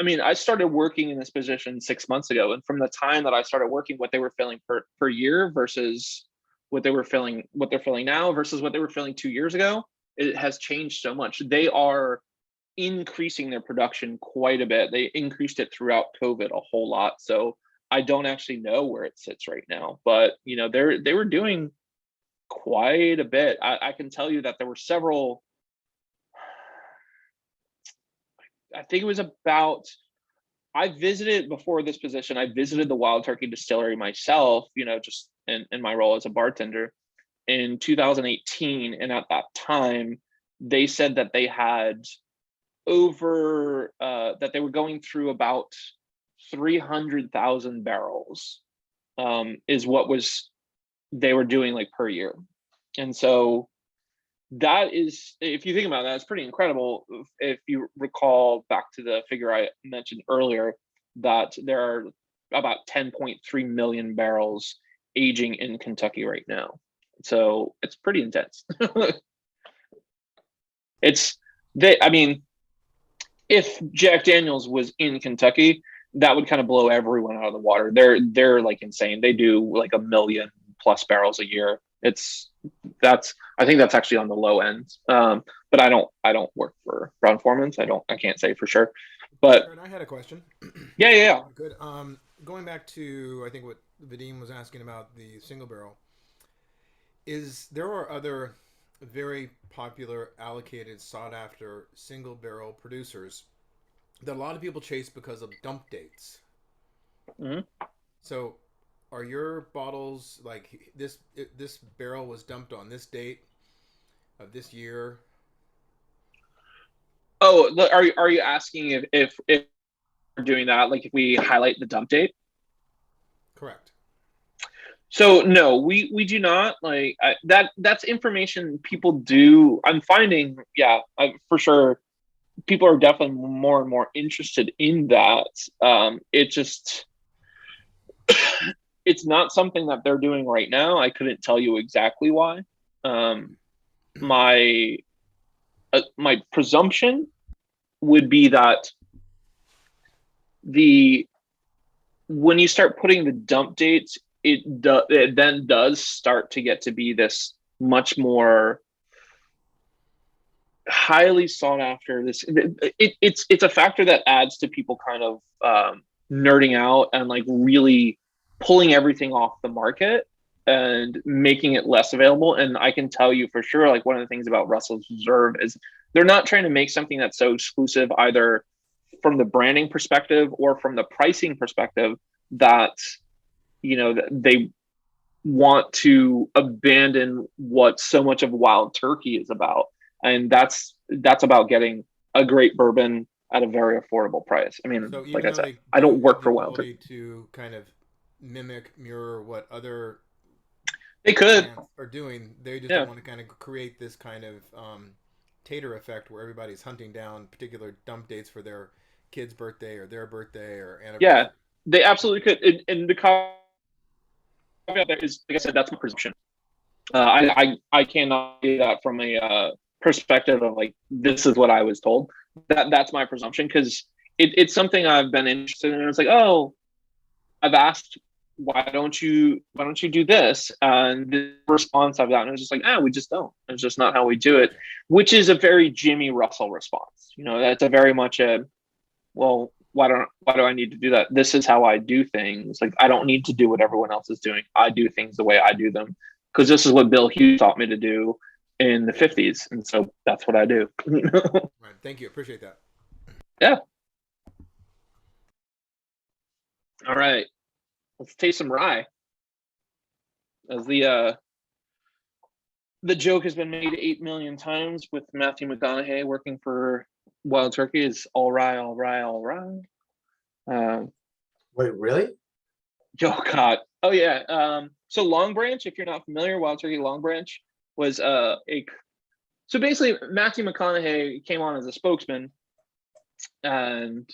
mean, I started working in this position 6 months ago, and from the time that I started working, what they were filling per year versus what they're filling now versus what they were filling 2 years ago, it has changed so much. They are increasing their production quite a bit. They increased it throughout COVID a whole lot. So I don't actually know where it sits right now, but they were doing quite a bit. I can tell you that there were several. I think it was about I visited before this position. I visited the Wild Turkey Distillery myself, just in my role as a bartender in 2018. And at that time, they said that they had that they were going through about 300,000 barrels, is what they were doing like per year. And so that is, if you think about that, it's pretty incredible. If you recall back to the figure I mentioned earlier, that there are about 10.3 million barrels aging in Kentucky right now. So it's pretty intense. I mean, if Jack Daniels was in Kentucky, that would kind of blow everyone out of the water. They're like insane. They do like 1 million plus barrels a year. I think that's actually on the low end. But I don't work for Brown-Forman's. I can't say for sure. But I had a question. Yeah. Good. Going back to I think what Vadim was asking about the single barrel. There are other very popular, allocated, sought after single barrel producers that a lot of people chase because of dump dates. Mm-hmm. So are your bottles like this barrel was dumped on this date of this year? Oh, are you asking if we're doing that, like if we highlight the dump date? Correct. So no, we do not like that's information people do. I'm finding, for sure, people are definitely more and more interested in that. It's not something that they're doing right now. I couldn't tell you exactly why. My presumption would be that when you start putting the dump dates, it then does start to get to be this much more highly sought after. It's a factor that adds to people kind of nerding out and like really pulling everything off the market and making it less available. And I can tell you for sure, like one of the things about Russell's Reserve is they're not trying to make something that's so exclusive either from the branding perspective or from the pricing perspective that they want to abandon what so much of Wild Turkey is about. And that's about getting a great bourbon at a very affordable price. I mean, So like I said, I don't work for Wild Turkey. To kind of mirror what other they could are doing, they just Yeah. want to kind of create this kind of tater effect where everybody's hunting down particular dump dates for their kid's birthday or their birthday or anniversary. Yeah, they absolutely could. And the caveat there is, like I said, that's my presumption. I cannot do that from a perspective of like this is what I was told. That's my presumption because it's something I've been interested in. And it's like, oh, I've asked, why don't you do this? And the response I've gotten is just like, we just don't. It's just not how we do it, which is a very Jimmy Russell response. That's a very much a, well, why do I need to do that? This is how I do things. Like I don't need to do what everyone else is doing. I do things the way I do them because this is what Bill Hughes taught me to do in the 50s. And so that's what I do. Right. Thank you. Appreciate that. Yeah. All right. Let's taste some rye. As the joke has been made 8 million times with Matthew McConaughey working for Wild Turkey is all rye, all rye, all rye. Wait, really? Oh God. Oh yeah. So Long Branch, if you're not familiar, Wild Turkey Long Branch was so basically Matthew McConaughey came on as a spokesman and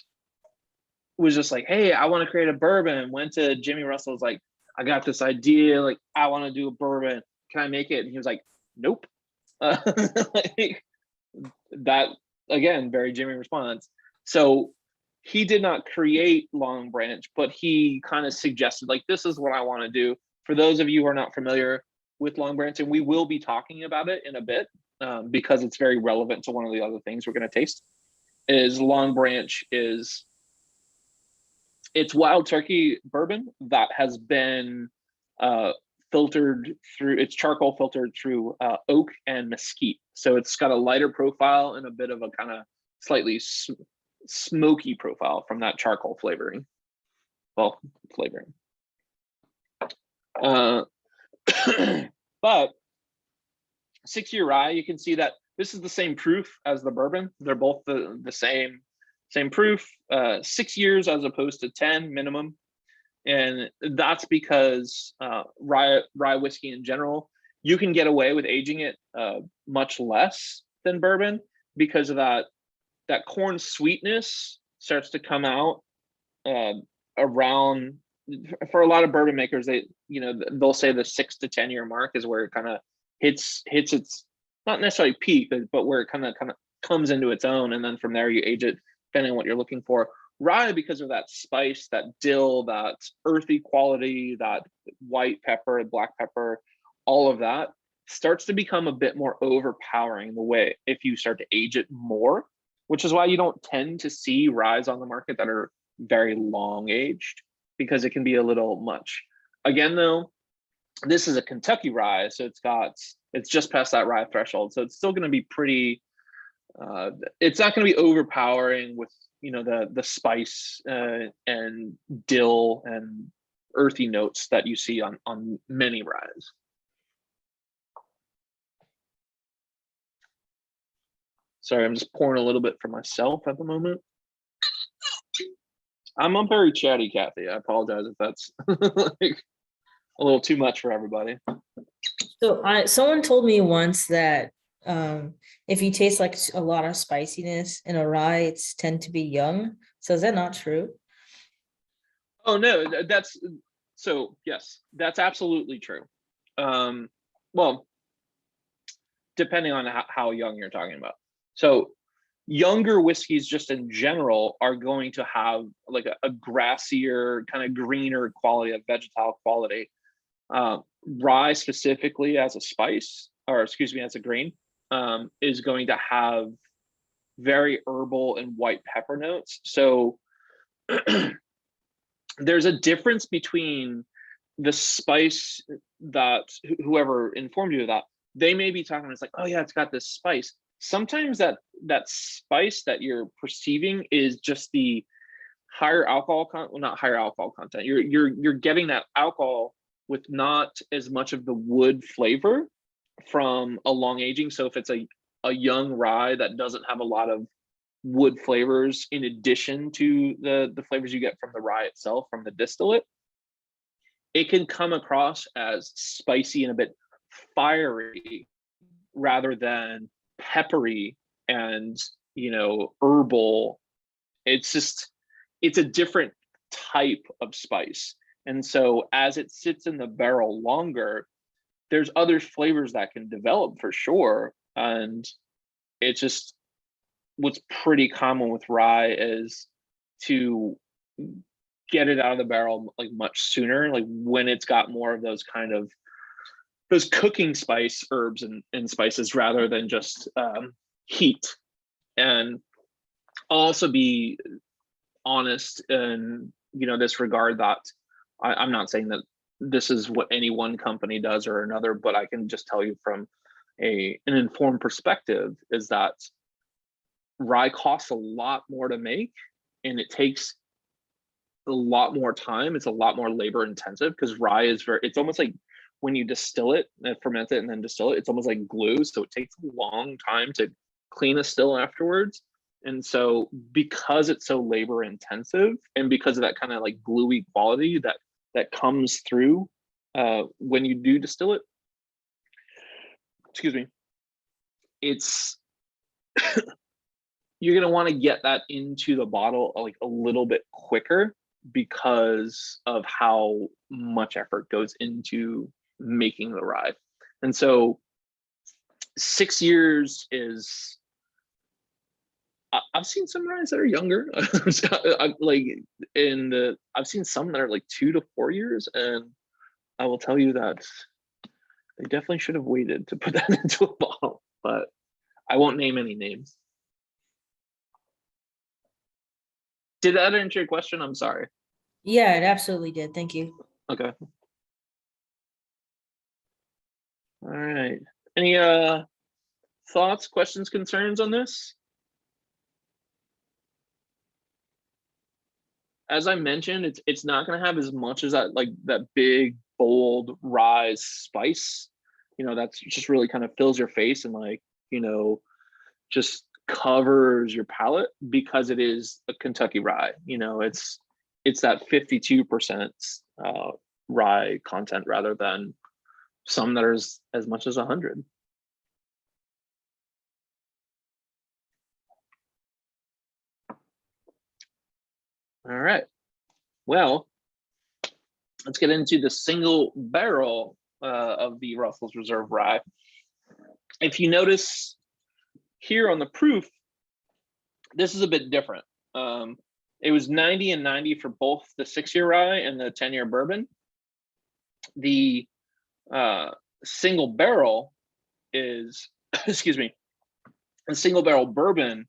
was just like, hey, I want to create a bourbon. Went to Jimmy Russell, was like, I got this idea, like I want to do a bourbon. Can I make it? And he was like, nope. Like, that again, very Jimmy response. So he did not create Long Branch, but he kind of suggested like, this is what I want to do. For those of you who are not familiar with Long Branch, and we will be talking about it in a bit because it's very relevant to one of the other things we're going to taste, is Long Branch it's Wild Turkey bourbon that has been filtered through, it's charcoal filtered through oak and mesquite. So it's got a lighter profile and a bit of a kind of slightly smoky profile from that charcoal flavoring. Well, flavoring. But 6-year rye, you can see that this is the same proof as the bourbon. They're both the same proof, 6 years as opposed to 10 minimum. And that's because rye whiskey in general, you can get away with aging it much less than bourbon because of that corn sweetness starts to come out around. For a lot of bourbon makers, they'll say the 6 to 10 year mark is where it kind of hits its not necessarily peak, but where it kind of comes into its own, and then from there you age it depending on what you're looking for. Rye, because of that spice, that dill, that earthy quality, that white pepper, black pepper, all of that starts to become a bit more overpowering the way if you start to age it more, which is why you don't tend to see ryes on the market that are very long aged, because it can be a little much. Again, though, this is a Kentucky rye, so it's just past that rye threshold, so it's still going to be pretty. It's not going to be overpowering with the spice and dill and earthy notes that you see on many ryes. Sorry, I'm just pouring a little bit for myself at the moment. I'm very chatty, Kathy. I apologize if that's like a little too much for everybody. So someone told me once that if you taste like a lot of spiciness in a rye, it's tend to be young. So is that not true? Oh no, yes, that's absolutely true. Well, depending on how young you're talking about. So younger whiskeys just in general are going to have like a grassier, kind of greener quality, a vegetal quality. Rye specifically as a spice, or excuse me, as a grain, is going to have very herbal and white pepper notes. So there's a difference between the spice that whoever informed you of that, they may be talking, it's like, oh yeah, it's got this spice. Sometimes that spice that you're perceiving is just the higher alcohol content, well, not higher alcohol content. You're getting that alcohol with not as much of the wood flavor from a long aging. So if it's a young rye that doesn't have a lot of wood flavors in addition to the flavors you get from the rye itself, from the distillate, it can come across as spicy and a bit fiery rather than peppery and herbal. It's a different type of spice. And so as it sits in the barrel longer, there's other flavors that can develop for sure. And it's just what's pretty common with rye is to get it out of the barrel like much sooner, like when it's got more of those kind of those cooking spice herbs and spices rather than just heat. And I'll also be honest in this regard that I'm not saying that this is what any one company does or another, but I can just tell you from an informed perspective is that rye costs a lot more to make, and it takes a lot more time. It's a lot more labor intensive because rye is it's almost like when you distill it and ferment it and then distill it, it's almost like glue. So it takes a long time to clean a still afterwards. And so because it's so labor intensive and because of that kind of like gluey quality that comes through when you do distill it, excuse me, it's you're going to want to get that into the bottle like a little bit quicker because of how much effort goes into making the rye. And so 6 years is, I've seen some ryes that are younger. I've seen some that are like 2 to 4 years, and I will tell you that they definitely should have waited to put that into a bottle, but I won't name any names. Did that answer your question? I'm sorry. Yeah, it absolutely did. Thank you. Okay. All right. Any thoughts, questions, concerns on this? as I mentioned, it's not going to have as much as that big bold rise spice. That's just really kind of fills your face and just covers your palate because it is a Kentucky rye. It's that 52% rye content rather than some that are as much as 100. All right. Well, let's get into the single barrel of the Russell's Reserve Rye. If you notice here on the proof, this is a bit different. It was 90 and 90 for both the 6-year rye and the 10-year bourbon. The single barrel is, excuse me, a single barrel bourbon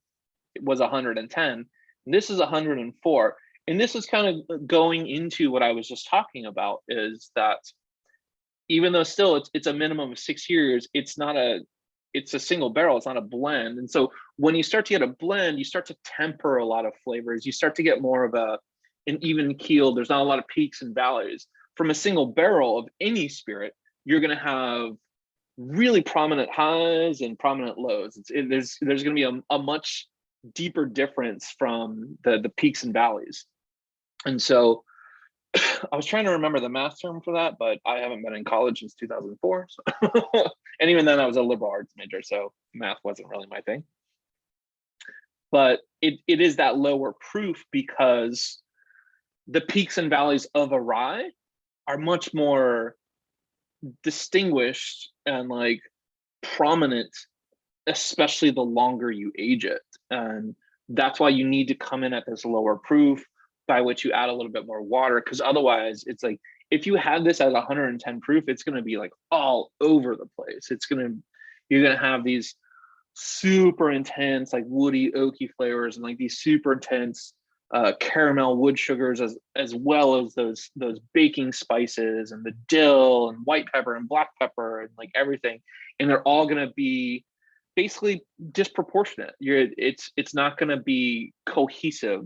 was 110. This is 104. And this is kind of going into what I was just talking about, is that even though still it's a minimum of 6 years, it's a single barrel, it's not a blend. And so when you start to get a blend, you start to temper a lot of flavors. You start to get more of an even keel. There's not a lot of peaks and valleys. From a single barrel of any spirit, you're going to have really prominent highs and prominent lows. There's going to be a much deeper difference from the peaks and valleys. And so I was trying to remember the math term for that, but I haven't been in college since 2004. So and even then I was a liberal arts major, so math wasn't really my thing. But it is that lower proof because the peaks and valleys of a rye are much more distinguished and prominent, especially the longer you age it. And that's why you need to come in at this lower proof, by which you add a little bit more water, because otherwise it's if you had this at 110 proof, it's going to be all over the place. You're going to have these super intense woody oaky flavors and these super intense caramel wood sugars, as well as those baking spices and the dill and white pepper and black pepper and everything, and they're all going to be basically disproportionate. It's not going to be cohesive.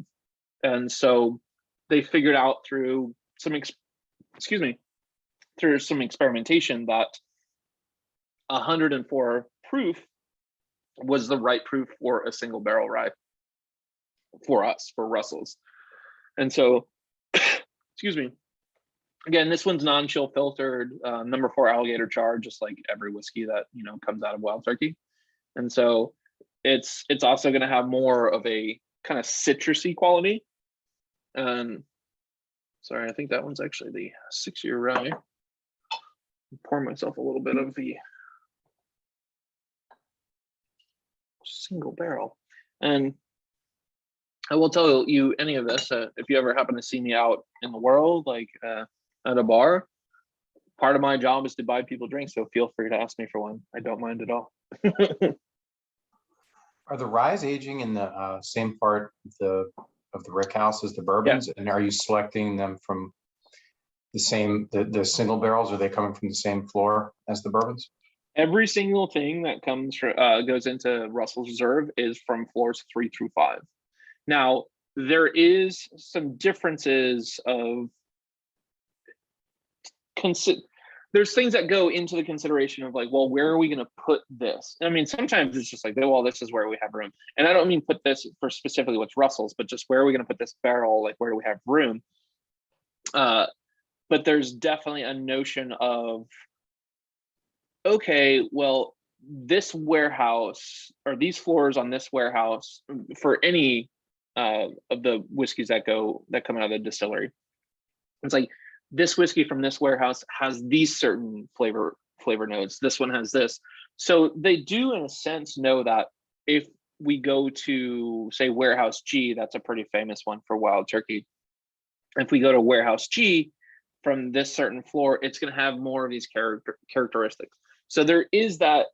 And so they figured out through some experimentation that 104 proof was the right proof for a single barrel rye for us, for Russell's. And so, excuse me, again, this one's non-chill filtered, number 4 alligator char, just like every whiskey that comes out of Wild Turkey. And so it's also going to have more of a kind of citrusy quality. Sorry, I think that one's actually the 6-year rye. Pour myself a little bit of the single barrel. And I will tell you any of this, if you ever happen to see me out in the world, at a bar, part of my job is to buy people drinks. So feel free to ask me for one. I don't mind at all. Are the ryes aging in the same part of the rick house as the bourbons? Yeah. And are you selecting them from the same, the single barrels? Are they coming from the same floor as the bourbons? Every single thing that comes goes into Russell's Reserve is from floors 3 through 5. Now, there is some differences of there's things that go into the consideration of well, where are we going to put this? I mean, sometimes it's just well, this is where we have room. And I don't mean put this for specifically what's Russell's, but just where are we going to put this barrel? Where do we have room? But there's definitely a notion of, okay, well, this warehouse or these floors on this warehouse for any of the whiskeys that come out of the distillery, it's this whiskey from this warehouse has these certain flavor notes. This one has this. So they do, in a sense, know that if we go to, say, Warehouse G, that's a pretty famous one for Wild Turkey. If we go to Warehouse G from this certain floor, it's going to have more of these characteristics. So there is that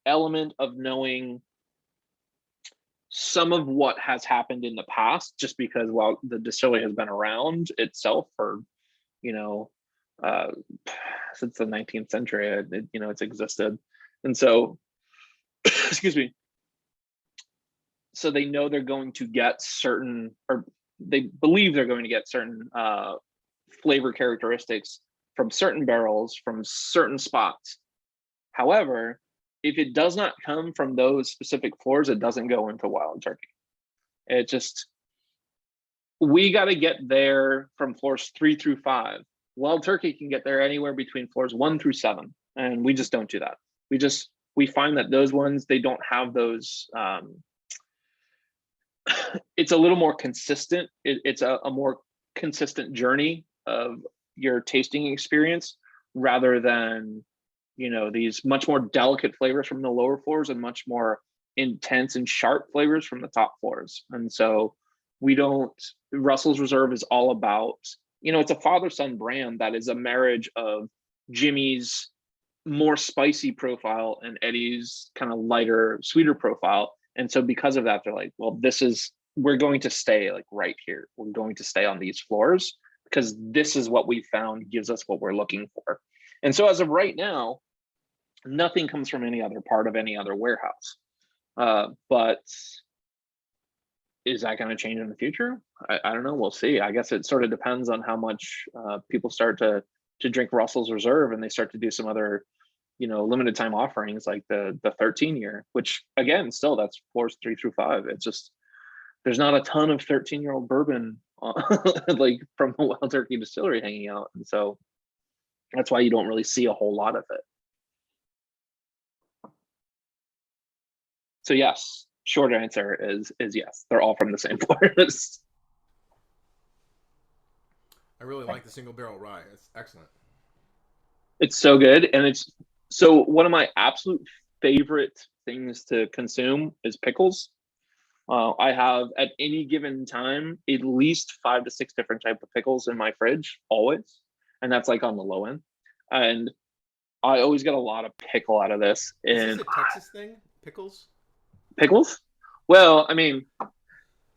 element of knowing some of what has happened in the past, just because while the distillery has been around itself for since the 19th century, it's existed. And so, excuse me. So they know they're going to get certain, or they believe they're going to get certain flavor characteristics from certain barrels from certain spots. However, if it does not come from those specific floors, it doesn't go into wild turkey. It just, we got to get there from floors 3 through 5. Wild turkey can get there anywhere between floors 1 through 7, and we just don't do that. We find that those ones, they don't have those. It's a little more consistent. It's a more consistent journey of your tasting experience rather than, you know, these much more delicate flavors from the lower floors and much more intense and sharp flavors from the top floors. And so Russell's Reserve is all about, you know, it's a father-son brand that is a marriage of Jimmy's more spicy profile and Eddie's kind of lighter, sweeter profile. And so because of that, they're like, well, we're going to stay like right here. We're going to stay on these floors because this is what we found gives us what we're looking for. And so as of right now, nothing comes from any other part of any other warehouse. But is that going to change in the future? I don't know. We'll see. I guess it sort of depends on how much people start to drink Russell's Reserve and they start to do some other, you know, limited time offerings like the 13 year, which again, still that's floors 3 through 5. It's just, there's not a ton of 13-year-old bourbon like from the Wild Turkey Distillery hanging out. And so that's why you don't really see a whole lot of it. So yes, short answer is yes. They're all from the same floors. I really like the single barrel rye. It's excellent. It's so good. And it's so one of my absolute favorite things to consume is pickles. I have at any given time at least 5 to 6 different types of pickles in my fridge, always. And that's like on the low end. And I always get a lot of pickle out of this. Is this a Texas thing? Pickles? Pickles? Well, I mean,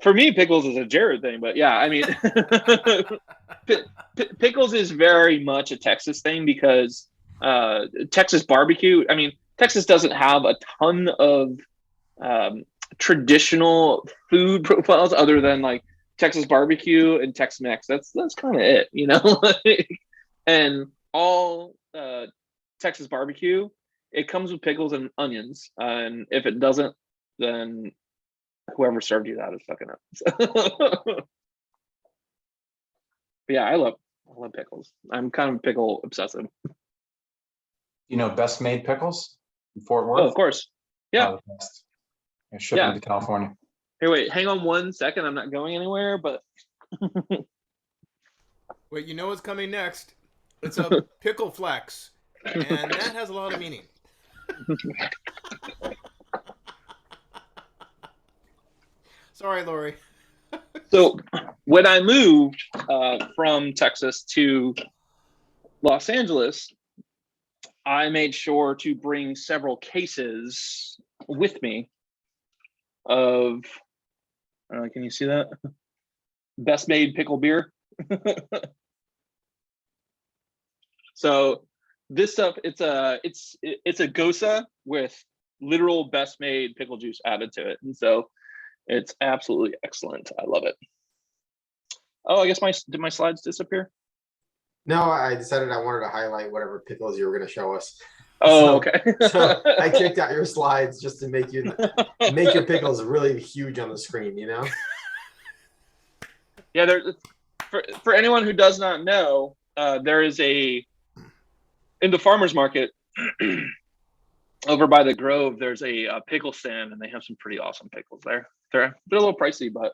for me, pickles is a Jared thing, but yeah, I mean, pickles is very much a Texas thing because Texas barbecue, I mean, Texas doesn't have a ton of traditional food profiles other than like Texas barbecue and Tex-Mex. That's kind of it, you know? And all Texas barbecue, it comes with pickles and onions. And if it doesn't, then whoever served you that is fucking up. But yeah, I love pickles. I'm kind of pickle obsessive. You know, Best Made Pickles in Fort Worth? Oh, of course. Yeah. Oh, the best. I ship them to California. Hey, wait, hang on 1 second. I'm not going anywhere, but Wait, you know what's coming next? It's a pickle flex, and that has a lot of meaning. Sorry, Lori. so when I moved from Texas to Los Angeles, I made sure to bring several cases with me of, can you see that? Best Made pickle beer. So this stuff, it's a Gosa with literal Best Made pickle juice added to it. And so it's absolutely excellent. I love it. Oh, I guess did my slides disappear? No, I decided I wanted to highlight whatever pickles you were going to show us. Oh, So- okay. So I kicked out your slides just to make your pickles really huge on the screen, you know? Yeah, for anyone who does not know, there is in the farmer's market over by the Grove, there's a pickle stand, and they have some pretty awesome pickles there. They're a little pricey, but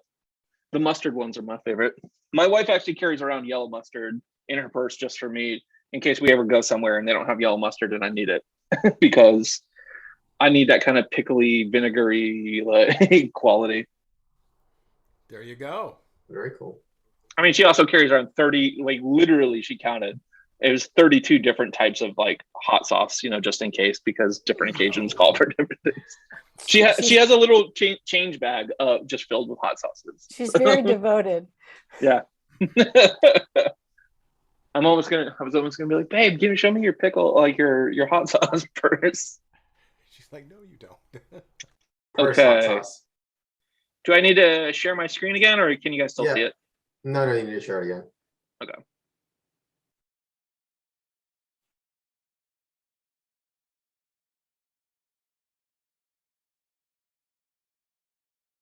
the mustard ones are my favorite. My wife actually carries around yellow mustard in her purse just for me, in case we ever go somewhere and they don't have yellow mustard and I need it, because I need that kind of pickly, vinegary like quality. There you go. Very cool. I mean, she also carries around 30, like literally she counted. It was 32 different types of like hot sauce, you know, just in case, because different occasions call for different things. She has a little change bag just filled with hot sauces. She's very devoted. Yeah. I was almost gonna be like, babe, show me your pickle, like your hot sauce first. She's like, no, you don't. First hot Okay. sauce. Do I need to share my screen again, or can you guys still Yeah. see it? No, no, you need to share it again. Okay.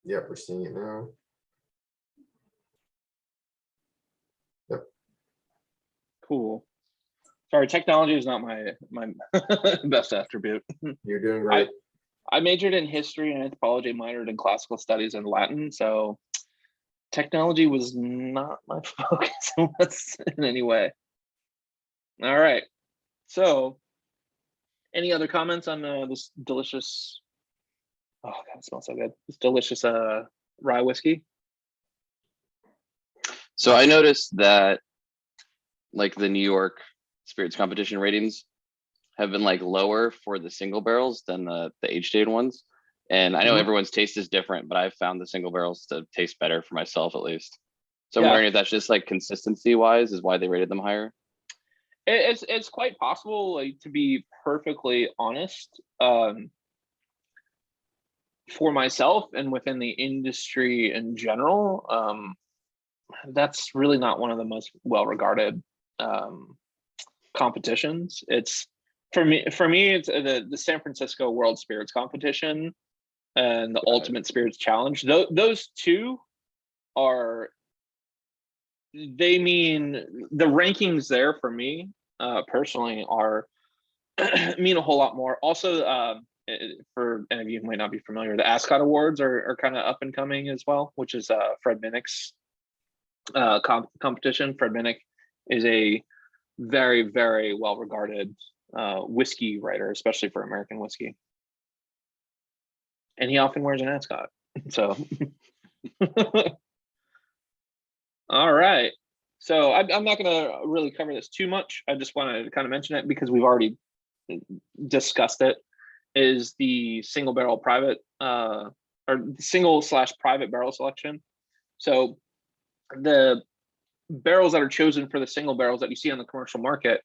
Yep, we're seeing it now. Cool. Sorry, technology is not my best attribute. You're doing great. I majored in history and anthropology, minored in classical studies and Latin, so technology was not my focus in any way. All right. So, any other comments on this delicious? Oh, God, it smells so good. This delicious rye whiskey. So I noticed that like the New York spirits competition ratings have been like lower for the single barrels than the age dated ones. And I know everyone's taste is different, but I've found the single barrels to taste better for myself at least. So I'm Yeah. wondering if that's just like consistency wise is why they rated them higher. It's quite possible, like, to be perfectly honest. For myself and within the industry in general, that's really not one of the most well-regarded competitions. It's for me, it's the San Francisco World Spirits Competition and the Ultimate Spirits Challenge. Those two are, they mean the rankings there for me personally are mean a whole lot more. Also, for any of you who might not be familiar, the Ascot Awards are kind of up and coming as well, which is Fred Minnick's competition. Fred Minnick is a very, very well regarded whiskey writer, especially for American whiskey, and he often wears an ascot. So, all right. So I'm not going to really cover this too much. I just wanted to kind of mention it because we've already discussed it. Is the single barrel private or single/private barrel selection. So the barrels that are chosen for the single barrels that you see on the commercial market,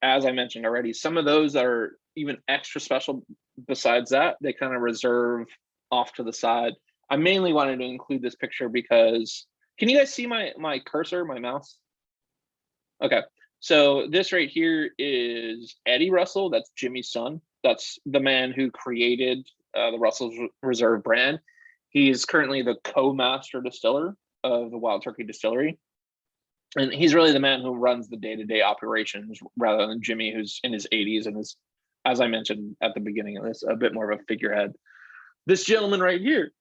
as I mentioned already, some of those are even extra special. Besides that, they kind of reserve off to the side. I mainly wanted to include this picture because, can you guys see my cursor, my mouse? Okay, so this right here is Eddie Russell. That's Jimmy's son. That's the man who created the Russell's Reserve brand. He is currently the co-master distiller of the Wild Turkey Distillery. And he's really the man who runs the day-to-day operations rather than Jimmy, who's in his 80s and is, as I mentioned at the beginning of this, a bit more of a figurehead. This gentleman right here,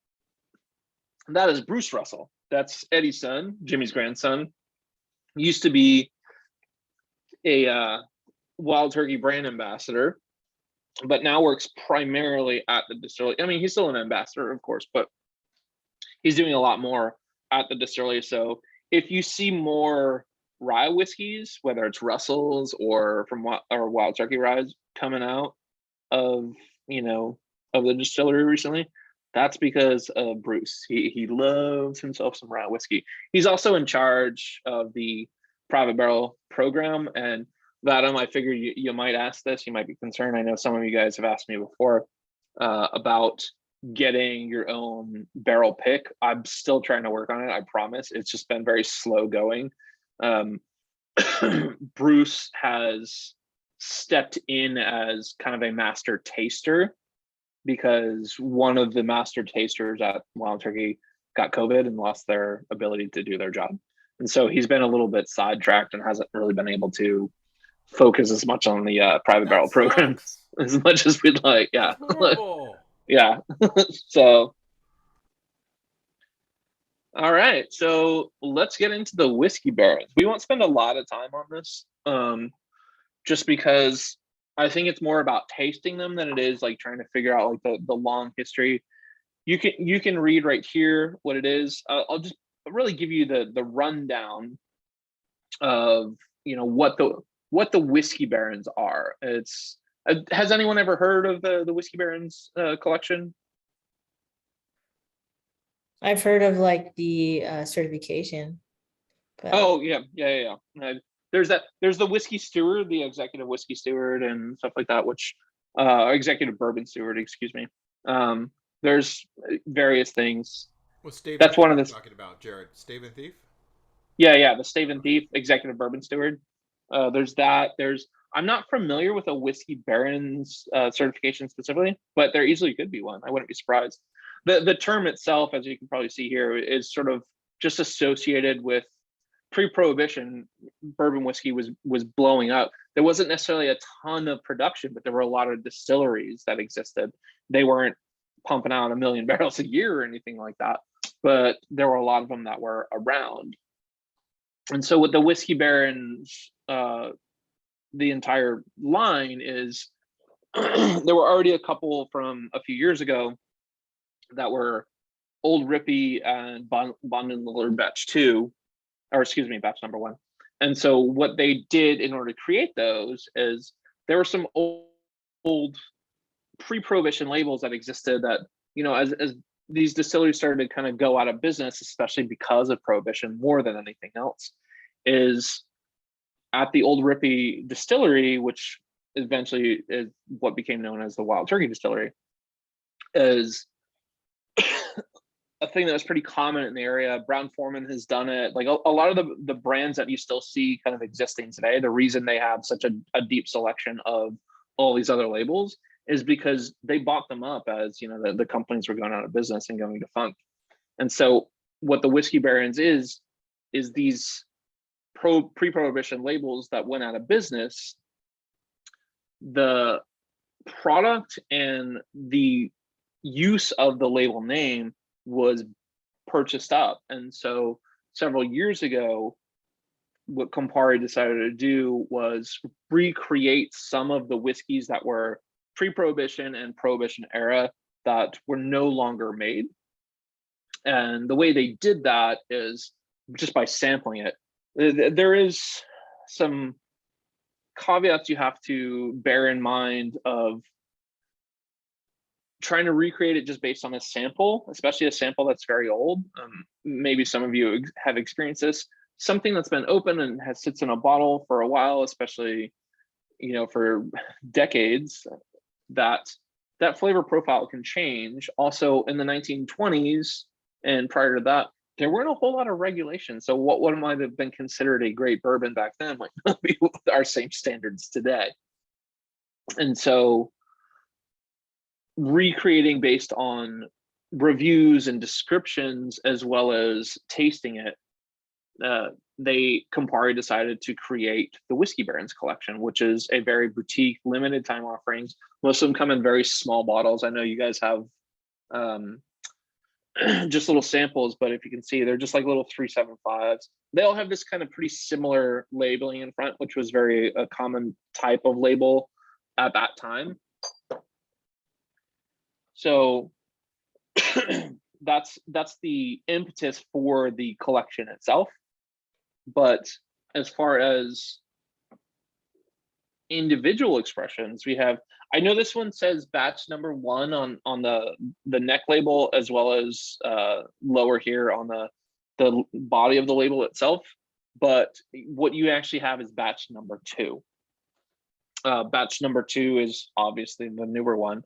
that is Bruce Russell. That's Eddie's son, Jimmy's grandson. Used to be a Wild Turkey brand ambassador, but now works primarily at the distillery. I mean, he's still an ambassador, of course, but he's doing a lot more at the distillery. So if you see more rye whiskeys, whether it's Russell's or Wild Turkey rye coming out of the distillery recently, that's because of Bruce. He loves himself some rye whiskey. He's also in charge of the private barrel program. And Vadim, I figure you might ask this. You might be concerned. I know some of you guys have asked me before about getting your own barrel pick. I'm still trying to work on it. I promise. It's just been very slow going. Bruce has stepped in as kind of a master taster because one of the master tasters at Wild Turkey got COVID and lost their ability to do their job. And so he's been a little bit sidetracked and hasn't really been able to focus as much on the private barrel program as much as we'd like. Yeah. Yeah. So, all right. So let's get into the whiskey barons. We won't spend a lot of time on this, just because I think it's more about tasting them than it is like trying to figure out like the long history. You can read right here what it is. I'll just really give you the rundown of what the whiskey barons are. It's has anyone ever heard of the whiskey barons collection? I've heard of like the certification. But Oh yeah. There's the whiskey steward, the executive whiskey steward, and stuff like that. Which executive bourbon steward, excuse me. There's various things. What's Stave That's one of the talking about, Jared? Stave and Thief? Yeah, the Stave and Thief Executive Bourbon Steward. There's that. I'm not familiar with a Whiskey Baron's certification specifically, but there easily could be one. I wouldn't be surprised. The term itself, as you can probably see here, is sort of just associated with pre-prohibition. Bourbon whiskey was blowing up. There wasn't necessarily a ton of production, but there were a lot of distilleries that existed. They weren't pumping out 1 million barrels a year or anything like that, but there were a lot of them that were around. And so with the Whiskey Barons, the entire line is there were already a couple from a few years ago that were Old Rippy and Bond and Lillard batch 2, or excuse me, batch number 1. And so what they did in order to create those is there were some old pre-prohibition labels that existed that, you know, as these distilleries started to kind of go out of business, especially because of prohibition more than anything else, is at the Old Rippy distillery, which eventually is what became known as the Wild Turkey Distillery, is a thing that was pretty common in the area. Brown Foreman has done it. Like a lot of the brands that you still see kind of existing today, the reason they have such a deep selection of all these other labels is because they bought them up as, you know, the companies were going out of business and going defunct. And so what the Whiskey Barons is these pre-prohibition labels that went out of business. The product and the use of the label name was purchased up. And so several years ago, what Campari decided to do was recreate some of the whiskeys that were pre-prohibition and prohibition era that were no longer made. And the way they did that is just by sampling it. There is some caveats you have to bear in mind of trying to recreate it just based on a sample, especially a sample that's very old. Maybe some of you have experienced this. Something that's been open and has sits in a bottle for a while, especially, you know, for decades, that flavor profile can change. Also in the 1920s and prior to that, there weren't a whole lot of regulations. So what might have been considered a great bourbon back then might not be our same standards today. And so recreating based on reviews and descriptions as well as tasting it, Campari decided to create the Whiskey Barons collection, which is a very boutique, limited time offerings. Most of them come in very small bottles. I know you guys have just little samples, but if you can see, they're just like little 375s. They all have this kind of pretty similar labeling in front, which was a common type of label at that time. So that's the impetus for the collection itself. But as far as individual expressions, we have, I know this one says batch number 1 on the neck label, as well as lower here on the body of the label itself. But what you actually have is batch number 2. Batch number 2 is obviously the newer one.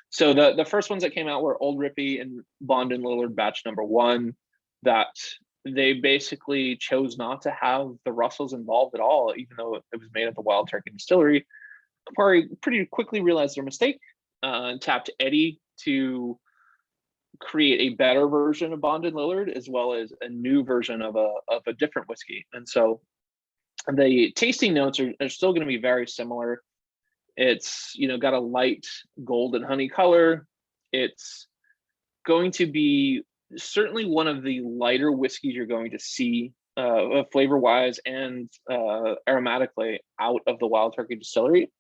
So the first ones that came out were Old Rippy and Bond and Lillard batch number 1, that they basically chose not to have the Russells involved at all, even though it was made at the Wild Turkey Distillery. Campari pretty quickly realized their mistake and tapped Eddie to create a better version of Bond and Lillard, as well as a new version of a different whiskey. And so the tasting notes are still going to be very similar. It's, you know, got a light golden honey color. It's going to be certainly one of the lighter whiskeys you're going to see flavor wise and aromatically out of the Wild Turkey Distillery.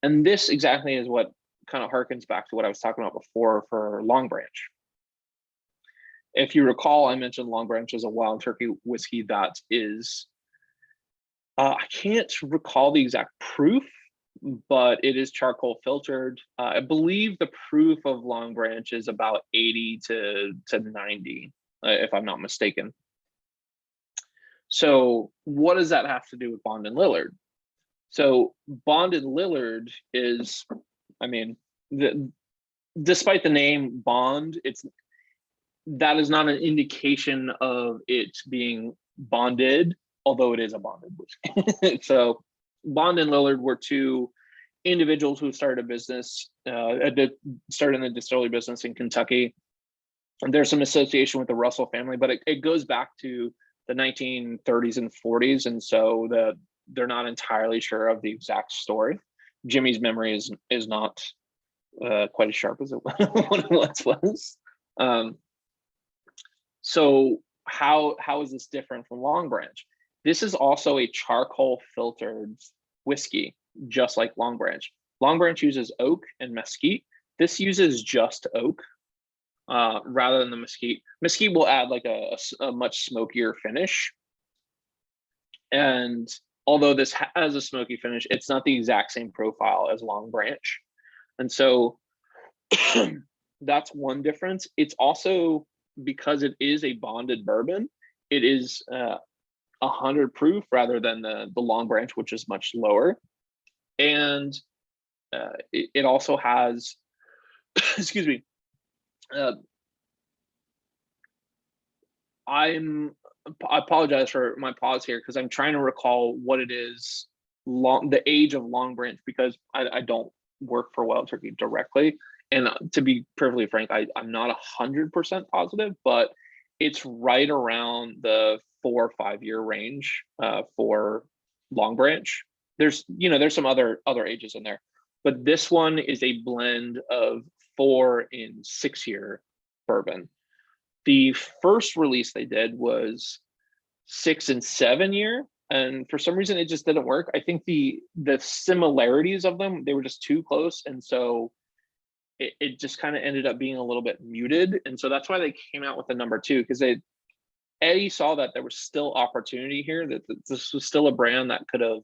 And this exactly is what kind of harkens back to what I was talking about before for Long Branch. If you recall, I mentioned Long Branch is a Wild Turkey whiskey that is, I can't recall the exact proof, but it is charcoal filtered. I believe the proof of Long Branch is about 80 to 90, if I'm not mistaken. So what does that have to do with Bond and Lillard? So Bond and Lillard is, I mean, despite the name Bond, that is not an indication of it being bonded, although it is a bonded whiskey. So Bond and Lillard were two individuals who started a business, started in the distillery business in Kentucky. And there's some association with the Russell family, but it goes back to the 1930s and 40s. And so they're not entirely sure of the exact story. Jimmy's memory is not quite as sharp as it once was. So how is this different from Long Branch? This is also a charcoal filtered whiskey, just like Long Branch. Long Branch uses oak and mesquite. This uses just oak rather than the mesquite. Mesquite will add like a much smokier finish. And although this has a smoky finish, it's not the exact same profile as Long Branch. And so that's one difference. It's also, because it is a bonded bourbon, it is 100 proof rather than the Long Branch, which is much lower. And it also has, excuse me, I apologize for my pause here because I'm trying to recall what it is, the age of Long Branch, because I don't work for Wild Turkey directly. And to be perfectly frank, I'm not 100% positive, but it's right around the 4 or 5 year range for Long Branch. There's some other ages in there, but this one is a blend of 4 and 6 year bourbon. The first release they did was 6 and 7 year, and for some reason it just didn't work. I think the similarities of them, they were just too close, and so it just kind of ended up being a little bit muted. And so that's why they came out with the number 2, because Eddie saw that there was still opportunity here, that this was still a brand that could have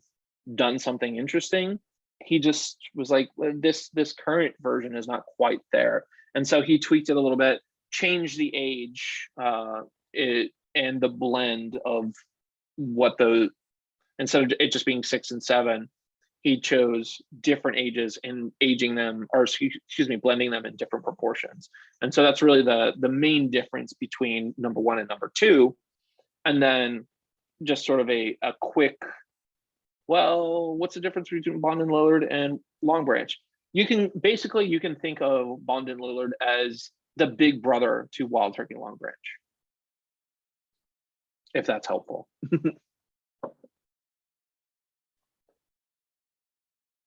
done something interesting. He just was like, this current version is not quite there. And so he tweaked it a little bit, changed the age and the blend of what instead of it just being 6 and 7, he chose different ages and aging them, or excuse me, blending them in different proportions. And so that's really the main difference between number 1 and number 2. And then just sort of a quick, well, what's the difference between Bond and Lillard and Long Branch? You can think of Bond and Lillard as the big brother to Wild Turkey Long Branch, if that's helpful.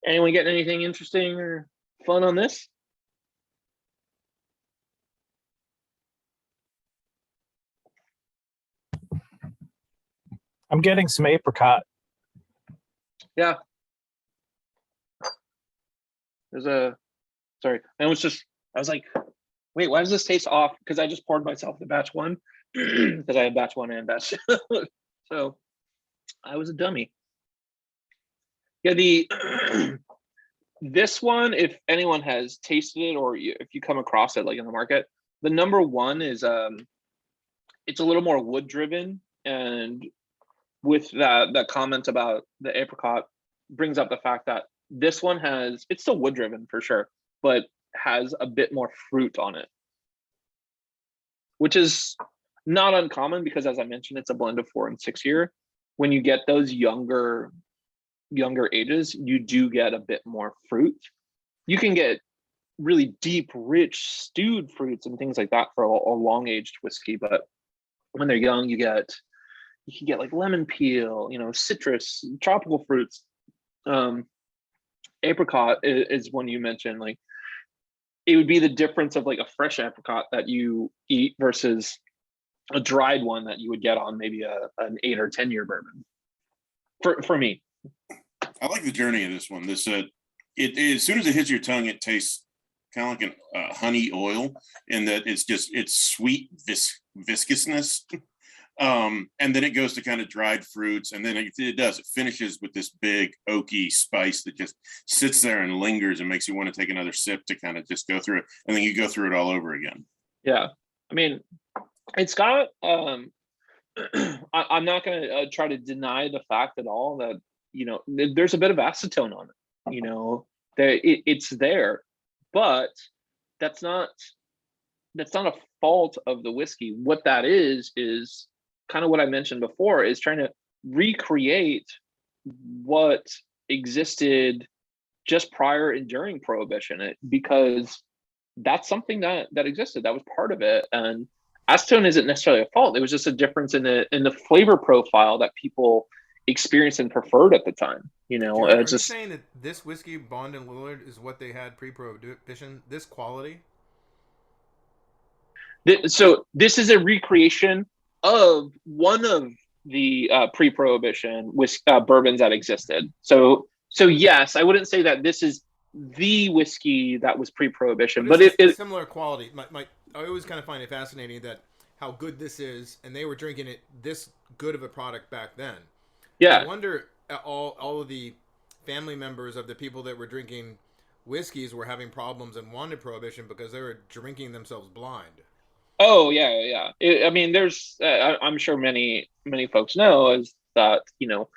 Anyone getting anything interesting or fun on this? I'm getting some apricot. Yeah. Sorry. I was like, wait, why does this taste off? Because I just poured myself the batch 1 because I have batch 1 and batch 2. So I was a dummy. Yeah, this one, if anyone has tasted it or if you come across it like in the market, the number 1 is it's a little more wood driven, and with that comment about the apricot brings up the fact that this one it's still wood driven for sure, but has a bit more fruit on it, which is not uncommon because, as I mentioned, it's a blend of 4 and 6 year. When you get those younger ages, you do get a bit more fruit. You can get really deep, rich stewed fruits and things like that for a long aged whiskey, but when they're young, you can get like lemon peel, citrus, tropical fruits. Apricot is one you mentioned. Like, it would be the difference of like a fresh apricot that you eat versus a dried one that you would get on maybe an 8 or 10 year bourbon. For me, I like the journey of this one. This as soon as it hits your tongue, it tastes kind of like an honey oil, in that it's sweet viscousness. And then it goes to kind of dried fruits, and then it finishes with this big oaky spice that just sits there and lingers and makes you want to take another sip to kind of just go through it, and then you go through it all over again. Yeah, I mean, it's got I'm not going to try to deny the fact at all that there's a bit of acetone on it. It's there, but that's not a fault of the whiskey. What that is kind of what I mentioned before, is trying to recreate what existed just prior and during Prohibition, because that's something that existed, that was part of it. And acetone isn't necessarily a fault. It was just a difference in the flavor profile that people experienced and preferred at the time. You know, Jared, are it's you just saying that this whiskey, Bond and Willard, is what they had pre-prohibition? This quality? so this is a recreation of one of the pre-prohibition bourbons that existed. So yes, I wouldn't say that this is the whiskey that was pre-prohibition, but it's a it similar quality. I always kind of find it fascinating that how good this is, and they were drinking it this good of a product back then. yeah. I wonder all of the family members of the people that were drinking whiskeys were having problems and wanted prohibition because they were drinking themselves blind. Oh yeah. I mean, there's I'm sure many folks know is that, you know,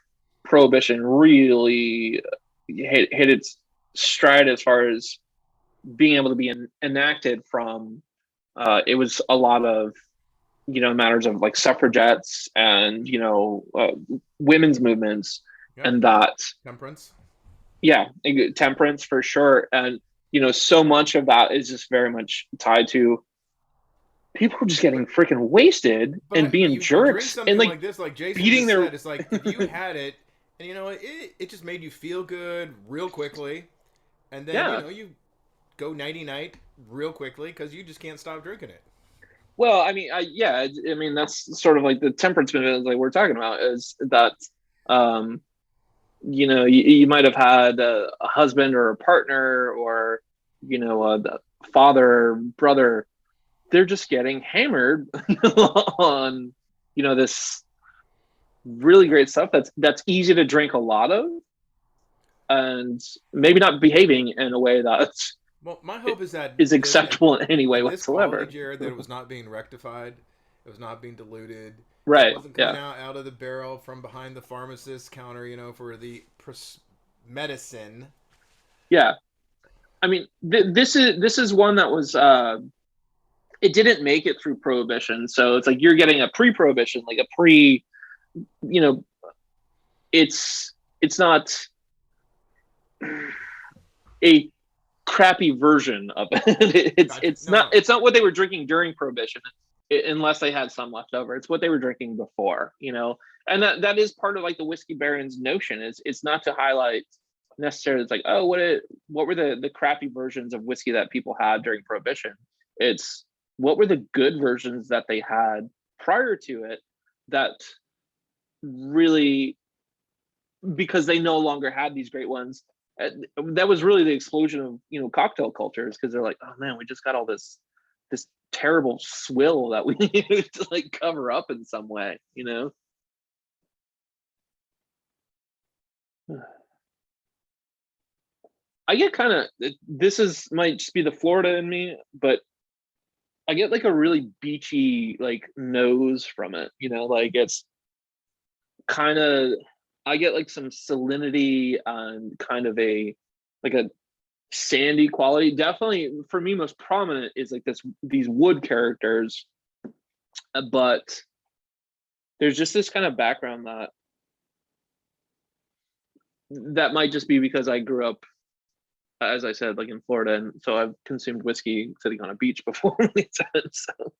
prohibition really hit its stride as far as being able to be enacted from. It was a lot of, you know, matters of like suffragettes and, you know, women's movements, Yeah. and that, Temperance. yeah, temperance for sure. And, you know, so much of that is just very much tied to people just getting freaking wasted and being you drink jerks something and like this, like Jason beating just their said, it's like if you had it and you know it just made you feel good real quickly, and then Yeah. you know you go nighty night real quickly because you just can't stop drinking it. Well, I mean, I mean, that's sort of like the temperance movement like we're talking about, is that, you know, you might have had a husband or a partner or, you know, the father, brother, they're just getting hammered on, you know, this really great stuff that's easy to drink a lot of, and maybe not behaving in a way that Well, my hope is that is acceptable in any way this quality, whatsoever. Jared, that it was not being rectified, it was not being diluted, Right. it wasn't coming Yeah. out of the barrel from behind the pharmacist's counter, you know, for the medicine. Yeah. I mean, this is one that was it didn't make it through Prohibition, so it's like you're getting a pre-Prohibition, like a pre, you know, it's not a crappy version of it. It's not what they were drinking during Prohibition, unless they had some left over. It's what they were drinking before, you know, and that is part of like the whiskey baron's notion. Is it's not to highlight necessarily, it's like, oh, what were the crappy versions of whiskey that people had during Prohibition. It's what were the good versions that they had prior to it, that really, because they no longer had these great ones. That was really the explosion of, you know, cocktail cultures, because they're like, oh man, we just got all this terrible swill that we need to like cover up in some way, you know. I get kind of, might just be the Florida in me, but I get like a really beachy like nose from it, you know, like it's kind of, I get like some salinity and kind of a sandy quality. Definitely for me, most prominent is like these wood characters, but there's just this kind of background that might just be because I grew up, as I said, like in Florida, and so I've consumed whiskey sitting on a beach before. So.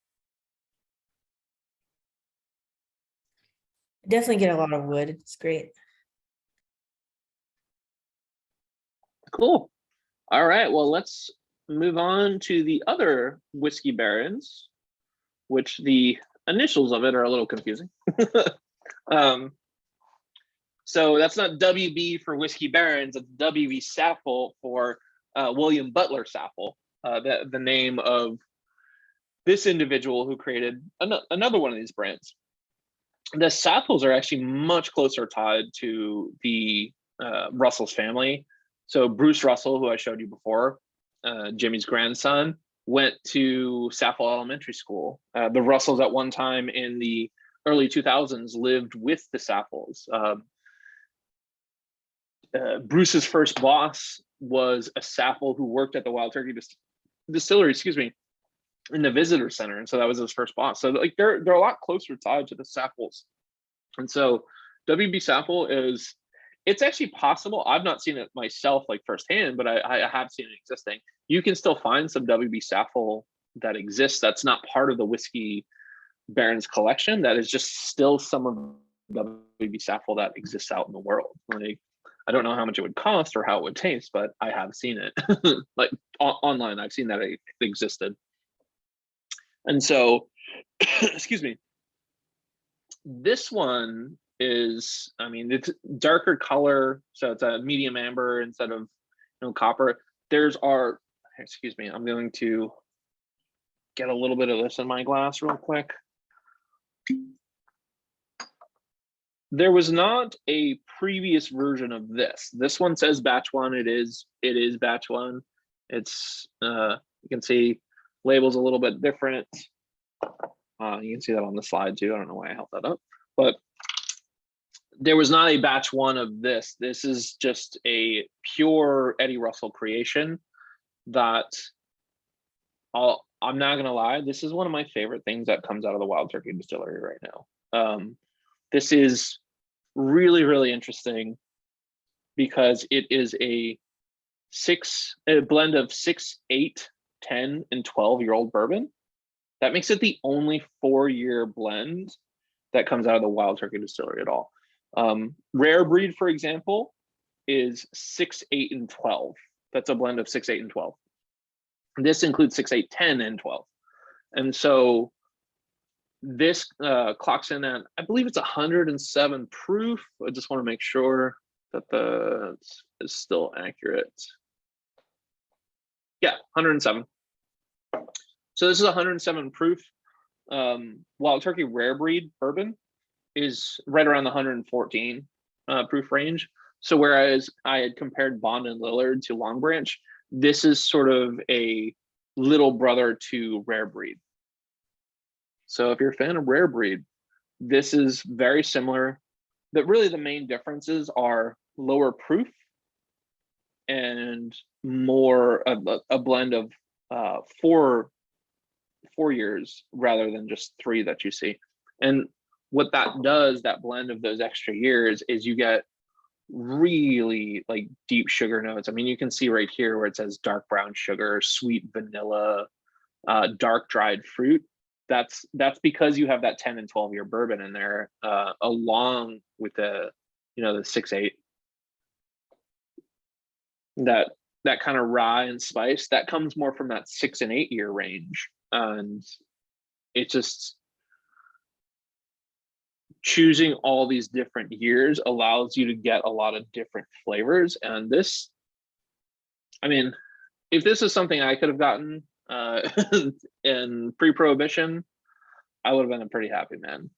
Definitely get a lot of wood. It's great. Cool. All right. Well, let's move on to the other whiskey barons, which the initials of it are a little confusing. So that's not WB for whiskey barons. It's WB Saffel for William Butler Saffel, the name of this individual who created another one of these brands. The Saffels are actually much closer tied to the Russell's family. So Bruce Russell, who I showed you before, Jimmy's grandson, went to Saffel Elementary School. The Russells at one time in the early 2000s lived with the Saffels. Bruce's first boss was a Saffel who worked at the Wild Turkey Distillery, excuse me, in the visitor center, and so that was his first boss. So like they're a lot closer tied to the samples, and so WB sample is, it's actually possible. I've not seen it myself like firsthand, but I have seen it existing. You can still find some WB sample that exists that's not part of the Whiskey Barons collection. That is just still some of the WB sample that exists out in the world. Like, I don't know how much it would cost or how it would taste, but I have seen it like online. I've seen that it existed. And so, excuse me, this one is, I mean, it's darker color, so it's a medium amber instead of copper. Excuse me, I'm going to get a little bit of this in my glass real quick. There was not a previous version of this. This one says batch one. It is batch one. It's you can see labels a little bit different. You can see that on the slide too. I don't know why I held that up, but there was not a batch one of this. This is just a pure Eddie Russell creation that I'm not gonna lie, this is one of my favorite things that comes out of the Wild Turkey Distillery right now. This is really, really interesting because it is a blend of 6, 8, 10, and 12-year-old bourbon. That makes it the only 4-year blend that comes out of the Wild Turkey Distillery at all. Rare Breed, for example, is 6, 8, and 12. That's a blend of 6, 8, and 12. This includes 6, 8, 10, and 12. And so this clocks in at, I believe it's 107 proof. I just want to make sure that is still accurate. Yeah, 107. So this is 107 proof. Wild Turkey Rare Breed bourbon is right around the 114 proof range. So whereas I had compared Bond and Lillard to Long Branch, this is sort of a little brother to Rare Breed. So if you're a fan of Rare Breed, this is very similar. But really the main differences are lower proof and more a blend of 4 years rather than just 3 that you see. And what that does, that blend of those extra years, is you get really like deep sugar notes. I mean, you can see right here where it says dark brown sugar, sweet vanilla, dark dried fruit. That's because you have that 10 and 12-year bourbon in there, along with the 6, 8. That kind of rye and spice that comes more from that 6 and 8-year range. And it just, choosing all these different years allows you to get a lot of different flavors. And this, I mean, if this is something I could have gotten in pre-prohibition, I would have been a pretty happy man.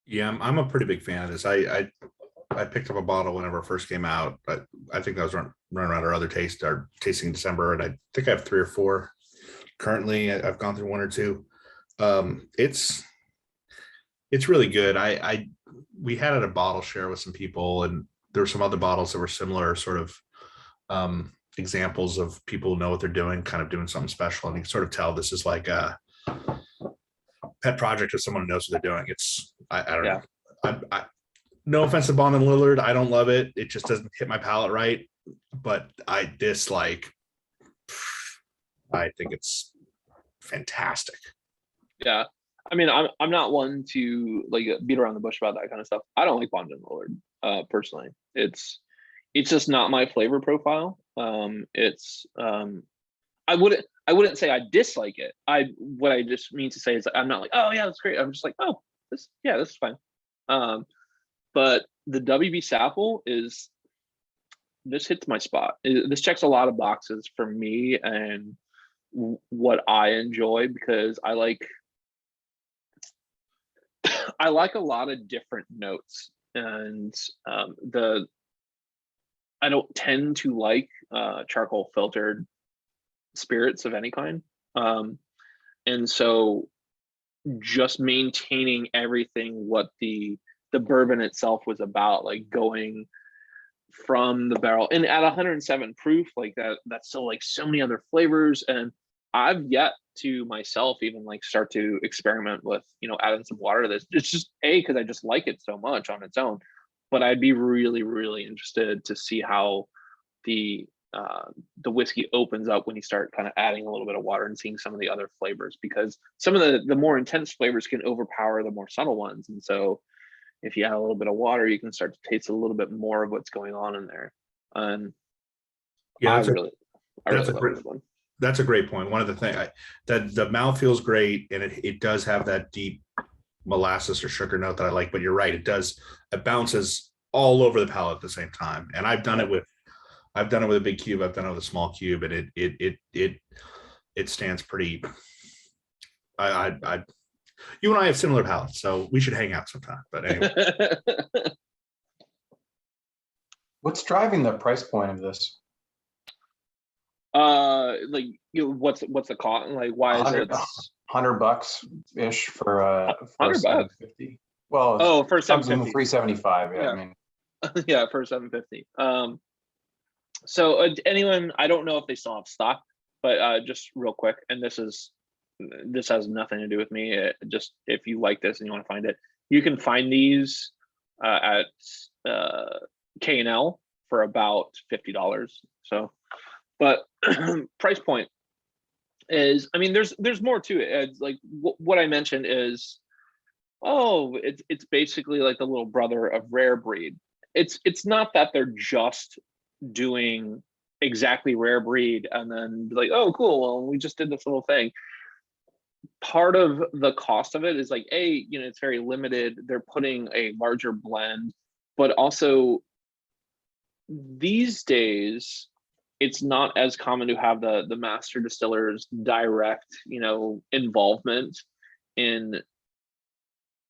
Yeah, I'm a pretty big fan of this. I picked up a bottle whenever it first came out, but I think that was running around our tasting in December, and I think I have 3 or 4 currently. I've gone through 1 or 2. It's really good. We had at a bottle share with some people, and there were some other bottles that were similar sort of examples of people who know what they're doing, kind of doing something special, and you can sort of tell this is like a pet project of someone who knows what they're doing. I don't know. No offense to Bond and Lillard, I don't love it. It just doesn't hit my palate right. But I think it's fantastic. Yeah, I mean, I'm not one to like beat around the bush about that kind of stuff. I don't like Bond and Lillard personally. It's just not my flavor profile. I wouldn't say I dislike it. What I just mean to say is I'm not like, oh yeah, that's great. I'm just like, oh, this is fine. But the WB Sapple this hits my spot. This checks a lot of boxes for me and what I enjoy, because I like a lot of different notes, and I don't tend to like charcoal filtered spirits of any kind, and so just maintaining everything what the bourbon itself was about, like going from the barrel. And at 107 proof, like that's still like so many other flavors. And I've yet to myself even like start to experiment with, adding some water to this. It's just because I just like it so much on its own. But I'd be really, really interested to see how the whiskey opens up when you start kind of adding a little bit of water and seeing some of the other flavors, because some of the more intense flavors can overpower the more subtle ones. And so if you add a little bit of water, you can start to taste a little bit more of what's going on in there. And Yeah, I really love this one. That's a great point. One of the things that the mouth feels great, and it does have that deep molasses or sugar note that I like, but you're right. It bounces all over the palate at the same time. And I've done it with a big cube. I've done it with a small cube, and it stands pretty. You and I have similar palates, so we should hang out sometime. But anyway. What's driving the price point of this? What's the cost? Like, why is it $100 ish for $100? 750? Well, for 750, 375. Yeah. I mean, yeah, for 750. So anyone, I don't know if they still have stock, but just real quick, and this has nothing to do with me. Just if you like this and you want to find it, you can find these at K&L for about $50. So, but price point is, I mean, there's more to it. It's like what I mentioned is, it's basically like the little brother of Rare Breed. It's not that they're just doing exactly Rare Breed and then be like, oh, cool, well, we just did this little thing. Part of the cost of it is like, it's very limited. They're putting a larger blend, but also these days, it's not as common to have the master distillers direct, involvement in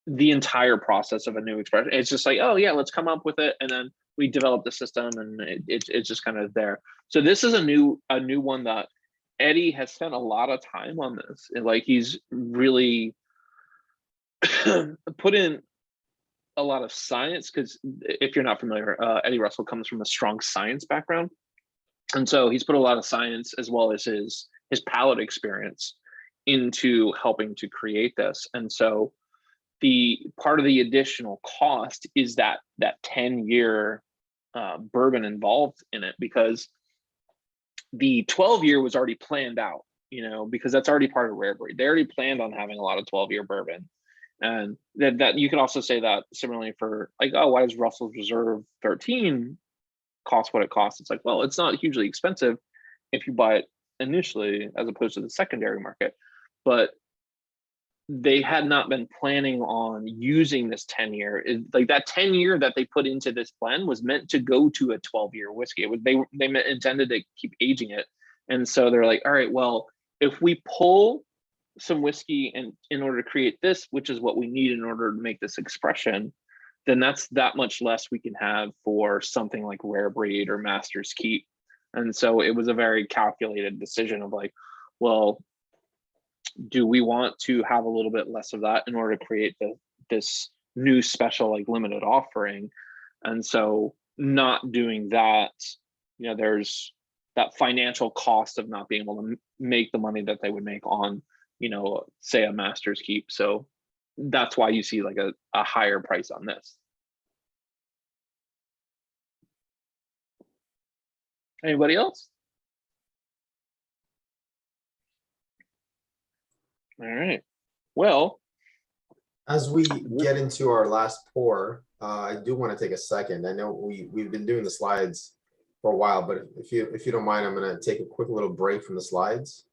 the entire process of a new expression. It's just like, oh yeah, let's come up with it, and then we develop the system, and it's just kind of there. So this is a new one that Eddie has spent a lot of time on this, and like he's really put in a lot of science, because if you're not familiar, Eddie Russell comes from a strong science background, and so he's put a lot of science as well as his palate experience into helping to create this. And so the part of the additional cost is that 10-year bourbon involved in it, because the 12-year was already planned out, because that's already part of Rare Breed. They already planned on having a lot of 12-year bourbon. And that you can also say that similarly for like, oh, why does Russell's Reserve 13 cost what it costs? It's like, well, it's not hugely expensive if you buy it initially as opposed to the secondary market. But they had not been planning on using this 10-year. Like that 10-year that they put into this blend was meant to go to a 12-year whiskey. It was they intended to keep aging it. And so they're like, all right, well, if we pull some whiskey and in order to create this, which is what we need in order to make this expression, then that's that much less we can have for something like Rare Breed or Master's Keep. And so it was a very calculated decision of like, well, do we want to have a little bit less of that in order to create this new special like limited offering? And so not doing that, there's that financial cost of not being able to make the money that they would make on, say a Master's Keep. So that's why you see like a higher price on this. Anybody else? All right. Well, as we get into our last pour, I do want to take a second. I know we've been doing the slides for a while, but if you don't mind, I'm going to take a quick little break from the slides.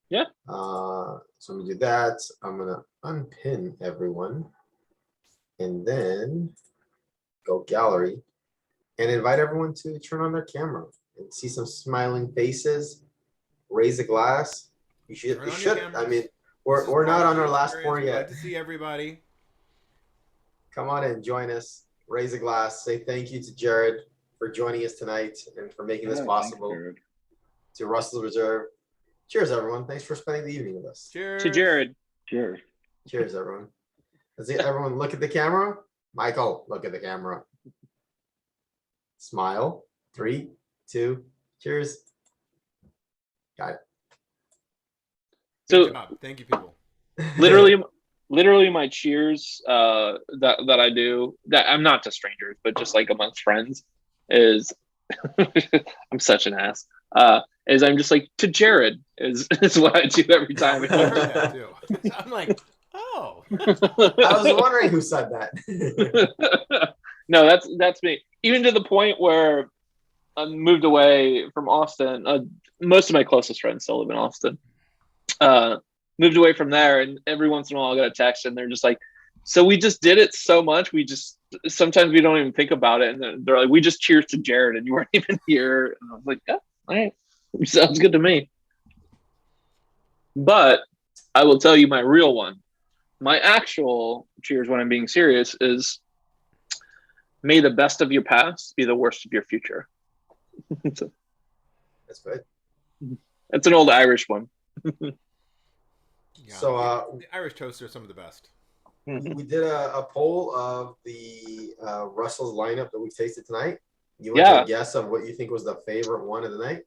Yeah. So I'm going to do that. I'm going to unpin everyone and then go gallery and invite everyone to turn on their camera and see some smiling faces. Raise a glass. You should. I mean, we're not on our last pour yet. Glad to see everybody. Come on in, join us. Raise a glass. Say thank you to Jared for joining us tonight and for making this possible. To Russell's Reserve. Cheers, everyone. Thanks for spending the evening with us. Cheers. To Jared. Cheers. Cheers, everyone. Let's see everyone look at the camera. Michael, look at the camera. Smile. 3, 2, cheers. Got it. Good So job. Thank you, people. literally my cheers that I do, that I'm not to strangers, but just like amongst friends, is I'm such an ass. Is I'm just like, to Jared is what I do every time. I heard that too. I'm like, oh. I was wondering who said that. No, that's me. Even to the point where I moved away from Austin. Most of my closest friends still live in Austin. Moved away from there, and every once in a while I get a text, and they're just like, "So we just did it so much. We just sometimes we don't even think about it." And they're like, "We just cheers to Jared, and you weren't even here." And I was like, "Yeah, all right, sounds good to me." But I will tell you my real one. My actual cheers, when I'm being serious, is may the best of your past be the worst of your future. That's good. It's an old Irish one. Yeah, So the Irish toasts are some of the best. we did a poll of the Russell's lineup that we tasted tonight. You want Yeah. to guess on what you think was the favorite one of the night?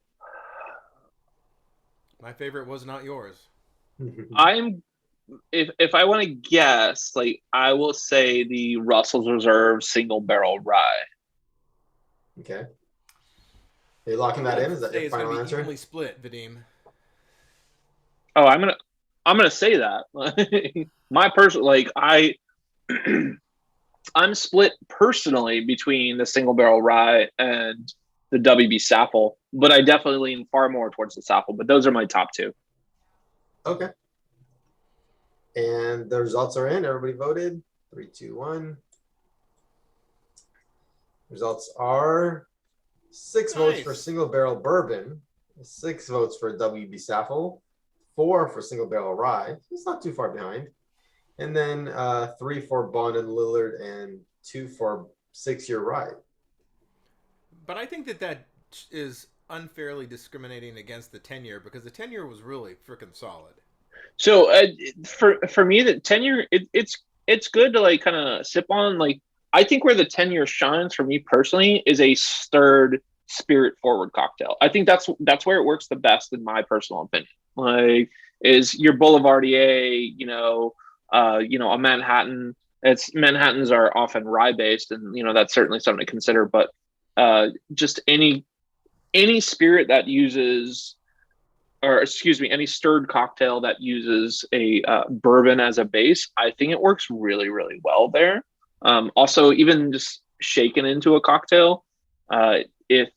My favorite was not yours. I'm if I want to guess, like I will say the Russell's Reserve single barrel rye. Okay. Are you locking that in? Is that Say your it's gonna final be answer? evenly split, Vadim. Oh, I'm gonna say that. My person, like I'm split personally between the single barrel rye and the WB Saffel, but I definitely lean far more towards the Saffel. But those are my top two. Okay. And the results are in. Everybody voted. 3, 2, 1. Results are 6 votes for Nice. single barrel bourbon, 6 votes for WB Saffel, 4 for single barrel rye. It's not too far behind. And then 3 for Bond and Lillard and 2 for 6-year rye. But I think that is unfairly discriminating against the 10-year because the 10-year was really freaking solid. So for me, the 10-year it's good to like kind of sip on. Like I think where the 10-year shines for me personally is a stirred spirit forward cocktail. I think that's where it works the best in my personal opinion. Like is your Boulevardier, a Manhattan. Manhattans are often rye based, and that's certainly something to consider. But just any spirit that uses, or excuse me, any stirred cocktail that uses a bourbon as a base, I think it works really, really well there. Also, even just shaken into a cocktail, if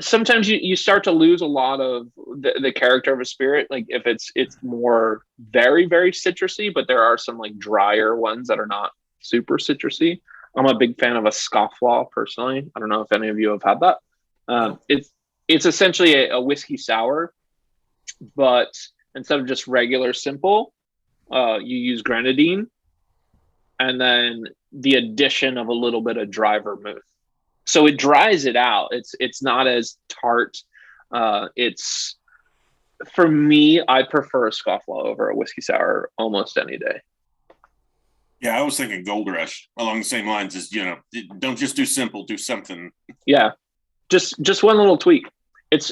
sometimes you start to lose a lot of the character of a spirit, like if it's more very, very citrusy, but there are some like drier ones that are not super citrusy. I'm a big fan of a scofflaw personally. I don't know if any of you have had that. It's essentially a whiskey sour, but instead of just regular simple, you use grenadine, and then the addition of a little bit of dry vermouth. So it dries it out. It's not as tart. It's for me, I prefer a scofflaw over a whiskey sour almost any day. Yeah, I was thinking Gold Rush along the same lines as, don't just do simple, do something. Yeah, just one little tweak. It's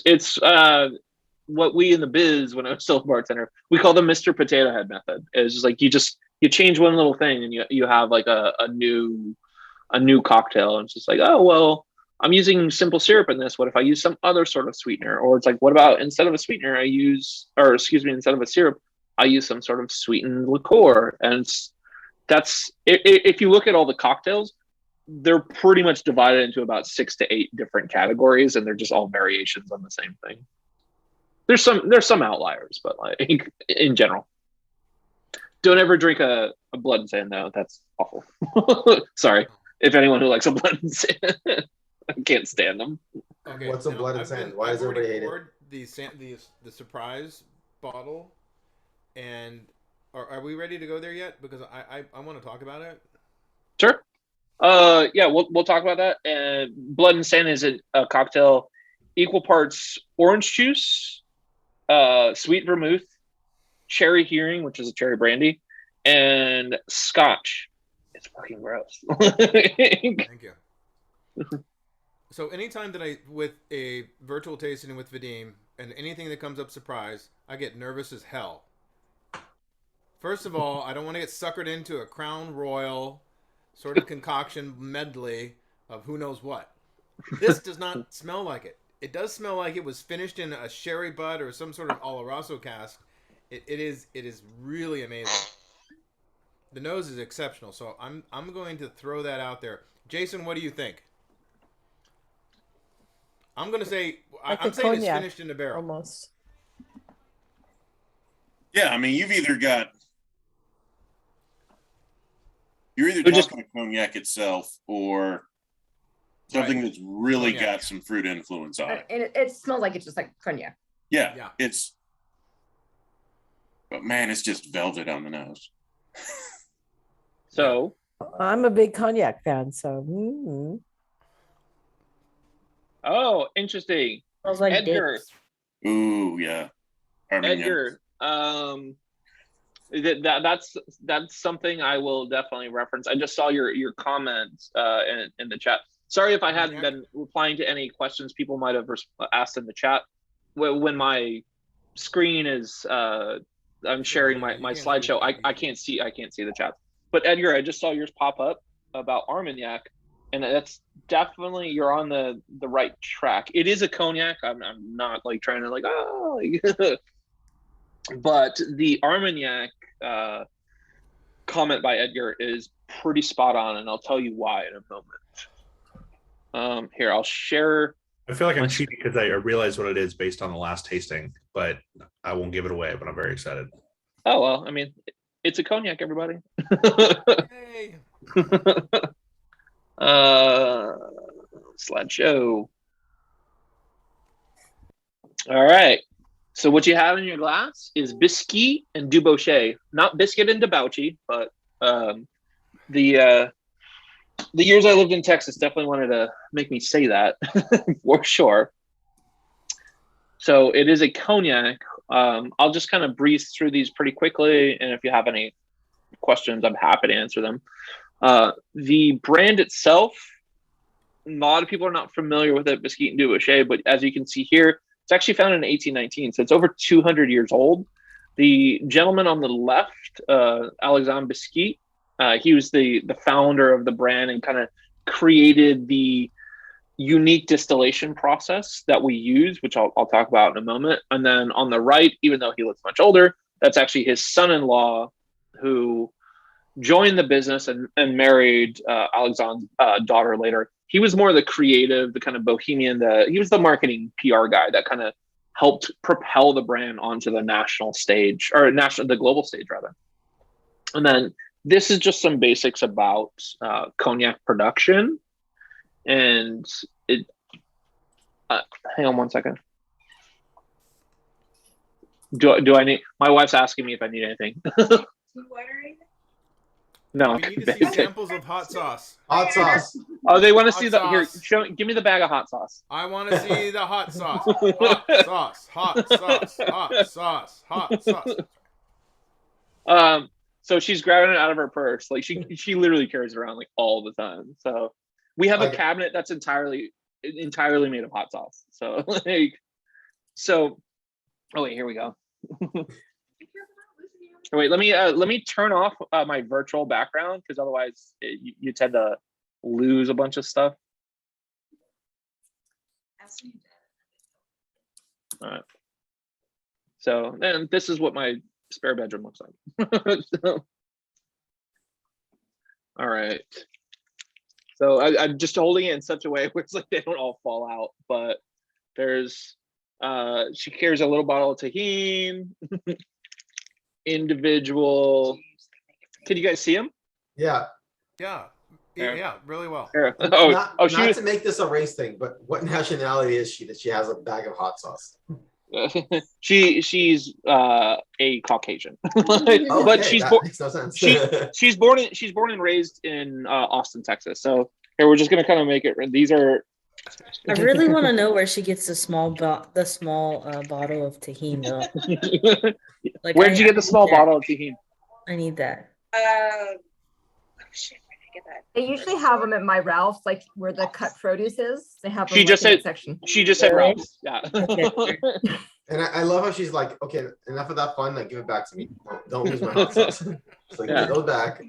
what we in the biz, when I was still a bartender, we call the Mr. Potato Head method. It's just like you change one little thing and you have like a new cocktail. And it's just like, oh well, I'm using simple syrup in this. What if I use some other sort of sweetener? Or it's like, what about instead of a sweetener, instead of a syrup, I use some sort of sweetened liqueur. And if you look at all the cocktails, they're pretty much divided into about 6 to 8 different categories, and they're just all variations on the same thing. There's some outliers, but like in general, don't ever drink a Blood and Sand though. That's awful. Sorry if anyone who likes a Blood and Sand. I can't stand them. Okay, What's a Blood and Sand? Why does everybody hate it? The surprise bottle, and are we ready to go there yet? Because I want to talk about it. Sure. Yeah, we'll talk about that. Blood and Sand is a cocktail, equal parts orange juice, sweet vermouth, cherry hearing, which is a cherry brandy, and scotch. It's fucking gross. Thank you. So anytime that with a virtual tasting with Vadim and anything that comes up surprise, I get nervous as hell. First of all, I don't want to get suckered into a Crown Royal sort of concoction medley of who knows what. This does not smell like it. It does smell like it was finished in a sherry butt or some sort of Oloroso cask. It is really amazing. The nose is exceptional, so I'm going to throw that out there. Jason, what do you think? I'm going to say Like I'm a saying it's cognac, finished in a barrel. almost. Yeah, I mean, you're either So just- talking about cognac itself or something that's really Cognac. got some fruit influence on it. And it smells like it's just like cognac. Yeah, Yeah. but man, it's just velvet on the nose. So I'm a big cognac fan, so oh, interesting. Smells like Edgar. dicks. Ooh, yeah. Armagnac. Edgar, that's something I will definitely reference. I just saw your comments in the chat. Sorry if I hadn't been replying to any questions people might have asked in the chat. When my screen is I'm sharing my slideshow, I can't see the chat. But Edgar, I just saw yours pop up about Armagnac, and that's definitely, you're on the right track. It is a cognac. I'm not like trying to like but the Armagnac comment by Edgar is pretty spot on, and I'll tell you why in a moment. Here, I'll share. I feel like I'm cheating because I realize what it is based on the last tasting, but I won't give it away. But I'm very excited. Oh well, I mean, it's a cognac, everybody. Hey. Slideshow. All right. So what you have in your glass is Biscuit and Dubochet. Not Biscuit and Debauchy, but the years I lived in Texas definitely wanted to make me say that for sure. So it is a cognac. I'll just kind of breeze through these pretty quickly, and if you have any questions, I'm happy to answer them. The brand itself, a lot of people are not familiar with it, Biscuit and Dubochet, but as you can see here, it's actually founded in 1819, so it's over 200 years old. The gentleman on the left, Alexandre Biscuit, he was the founder of the brand and kind of created the unique distillation process that we use, which I'll talk about in a moment. And then on the right, even though he looks much older, that's actually his son-in-law who joined the business and married Alexandre's daughter later. He was more the creative, the kind of bohemian, he was the marketing PR guy that kind of helped propel the brand onto the national stage, or the global stage rather. And then this is just some basics about cognac production. And hang on one second. Do I need, my wife's asking me if I need anything. No. We need to see samples of hot sauce. Hot sauce. Oh, they want to see Hot the, here, sauce. give me the bag of hot sauce. I want to see the hot sauce. Hot sauce. Hot sauce. Hot sauce. Hot sauce. So she's grabbing it out of her purse. Like she literally carries it around like all the time. So we have a cabinet that's entirely made of hot sauce. So oh wait, here we go. Wait, let me turn off my virtual background, because otherwise you tend to lose a bunch of stuff. All right. So then this is what my spare bedroom looks like. So, all right. So I'm just holding it in such a way where it's like they don't all fall out, but there's she carries a little bottle of tahini. Individual. Can you guys see him? Yeah. Yeah. Yeah, really well. Not to make this a race thing, but what nationality is she that she has a bag of hot sauce? She's a Caucasian, but she's born and raised in Austin, Texas. So here we're just gonna kind of make it. These are. I really want to know where she gets the small bottle of tahini. Like, where did you get the small bottle of tahini? I need that. They usually have them at my Ralph's, like where the cut produce is. They have them She like, just in that said section. she just said Really? Ralph's. Yeah. Okay. And I love how she's like, okay, enough of that fun. Like, give it back to me. Don't lose my hot sauce. It's like, Yeah. give those back.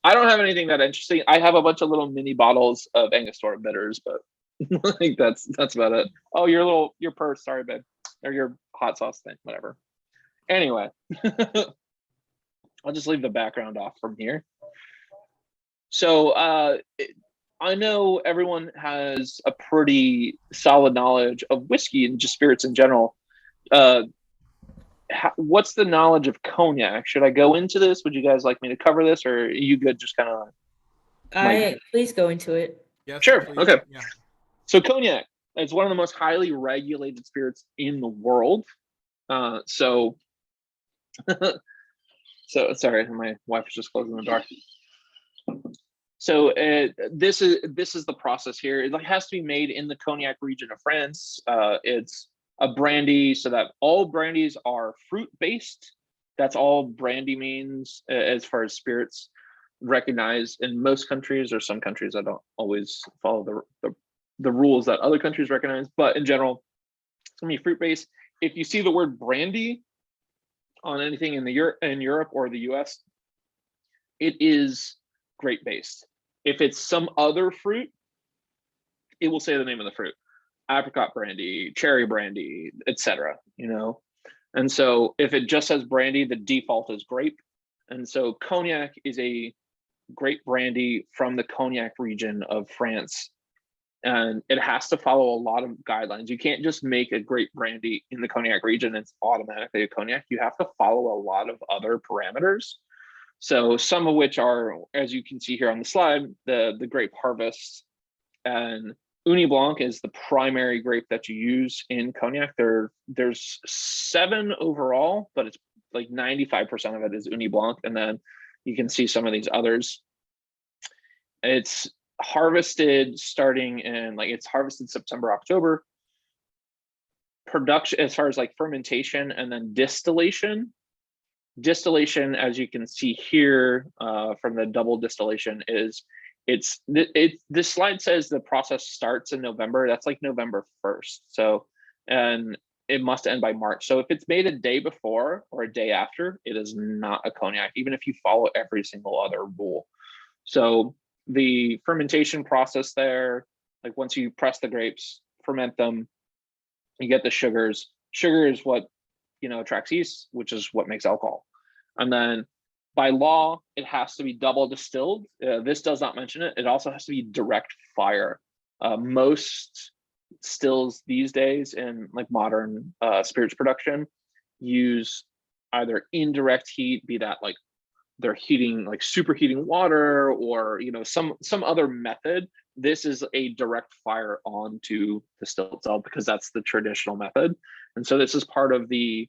I don't have anything that interesting. I have a bunch of little mini bottles of Angostura bitters, but like that's about it. Oh, your purse, sorry, babe, or your hot sauce thing, whatever. Anyway, I'll just leave the background off from here. So I know everyone has a pretty solid knowledge of whiskey and just spirits in general. What's the knowledge of cognac? Should I go into this? Would you guys like me to cover this, or are you good just kind of Please go into it. Yes, Sure. please. Okay. Yeah. So cognac is one of the most highly regulated spirits in the world. So sorry, my wife is just closing the door. So this is the process here. It has to be made in the cognac region of France. It's a brandy, so that all brandies are fruit based. That's all brandy means as far as spirits recognized in most countries, or some countries that don't always follow the rules that other countries recognize. But in general, it's gonna be fruit based. If you see the word brandy on anything in Europe or the US, it is grape based. If it's some other fruit, it will say the name of the fruit: apricot brandy, cherry brandy, etc. And so if it just says brandy, the default is grape. And so cognac is a grape brandy from the cognac region of France, and it has to follow a lot of guidelines. You can't just make a grape brandy in the cognac region and it's automatically a cognac. You have to follow a lot of other parameters. So some of which are, as you can see here on the slide, the grape harvest. And Uni Blanc is the primary grape that you use in cognac. There's 7 overall, but it's like 95% of it is Uni Blanc. And then you can see some of these others. It's harvested starting in it's harvested September, October. Production, as far as like fermentation and then distillation, as you can see here from the double distillation, is this slide says the process starts in November. That's like November 1st. So, and it must end by March. So if it's made a day before or a day after, it is not a cognac, even if you follow every single other rule. So the fermentation process there, like once you press the grapes, ferment them, you get the sugars. Sugar is what attracts yeast, which is what makes alcohol. And then by law, it has to be double distilled. This does not mention it. It also has to be direct fire. Most stills these days in like modern spirits production use either indirect heat, be that like they're heating, like superheating water, or some other method. This is a direct fire onto the still itself because that's the traditional method. And so this is part of the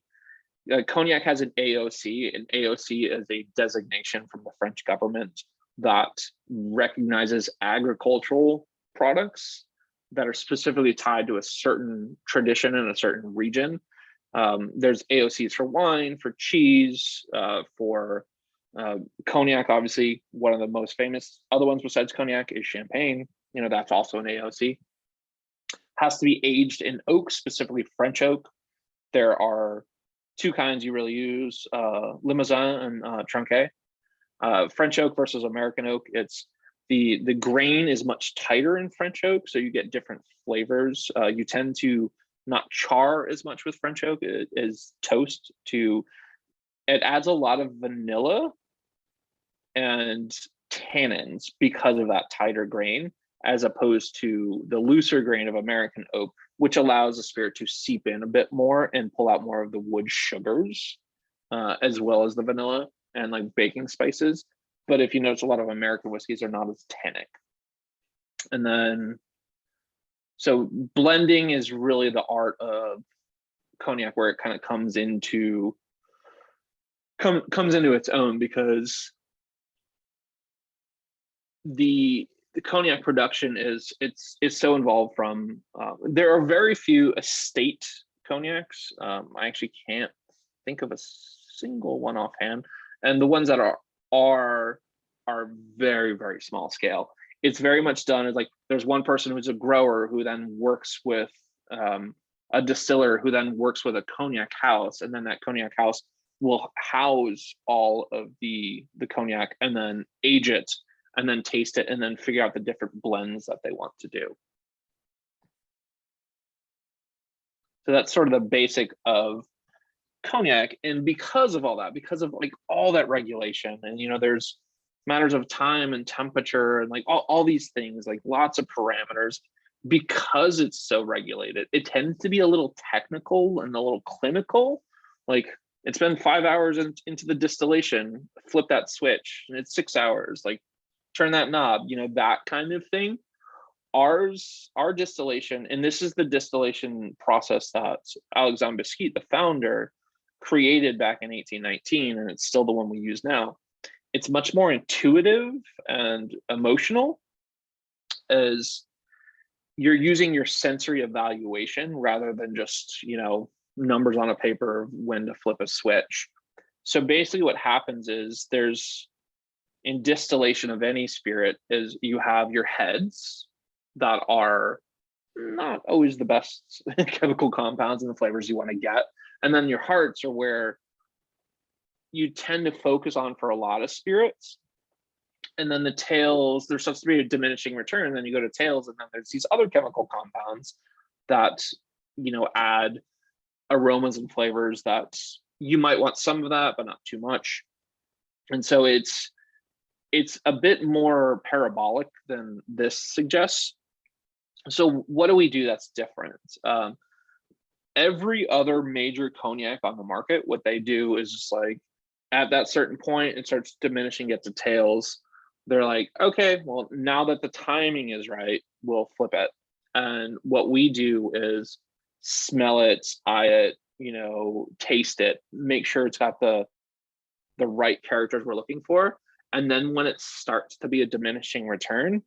cognac has an AOC, and AOC is a designation from the French government that recognizes agricultural products that are specifically tied to a certain tradition in a certain region. There's AOCs for wine, for cheese, for cognac. Obviously, one of the most famous other ones besides cognac is champagne. That's also an AOC. Has to be aged in oak, specifically French oak. There are 2 kinds you really use, Limousin and Tronquet. French oak versus American oak, it's the grain is much tighter in French oak, so you get different flavors. You tend to not char as much with French oak as toast. It adds a lot of vanilla and tannins because of that tighter grain, as opposed to the looser grain of American oak, which allows the spirit to seep in a bit more and pull out more of the wood sugars, as well as the vanilla and like baking spices. But if you notice, a lot of American whiskeys are not as tannic. And then, so blending is really the art of cognac, where it kind of comes into its own, because the cognac production is so involved from there are very few estate cognacs. I actually can't think of a single one offhand, and the ones that are are very, very small scale. It's very much done as like there's one person who's a grower who then works with a distiller who then works with a cognac house, and then that cognac house will house all of the cognac and then age it and then taste it and then figure out the different blends that they want to do. So that's sort of the basic of cognac. And because of all that, because of like all that regulation, and you know, there's matters of time and temperature and like all these things, like lots of parameters, because it's so regulated, it tends to be a little technical and a little clinical. Like it's been 5 hours into the distillation, flip that switch and it's 6 hours, like turn that knob, you know, that kind of thing. Our distillation, and this is the distillation process that Alexandre Bisquet, the founder, created back in 1819, and it's still the one we use now. It's much more intuitive and emotional, as you're using your sensory evaluation rather than just, you know, numbers on a paper of when to flip a switch. So basically what happens is there's, in distillation of any spirit, is you have your heads that are not always the best chemical compounds and the flavors you want to get. And then your hearts are where you tend to focus on for a lot of spirits. And then the tails, there's supposed to be a diminishing return. And then you go to tails, and then there's these other chemical compounds that, you know, add aromas and flavors that you might want some of that, but not too much. And so it's a bit more parabolic than this suggests. So what do we do that's different? Every other major cognac on the market, what they do is just like, at that certain point, it starts diminishing, get to tails. They're like, okay, well, now that the timing is right, we'll flip it. And what we do is smell it, eye it, you know, taste it, make sure it's got the right characters we're looking for. And then when it starts to be a diminishing return,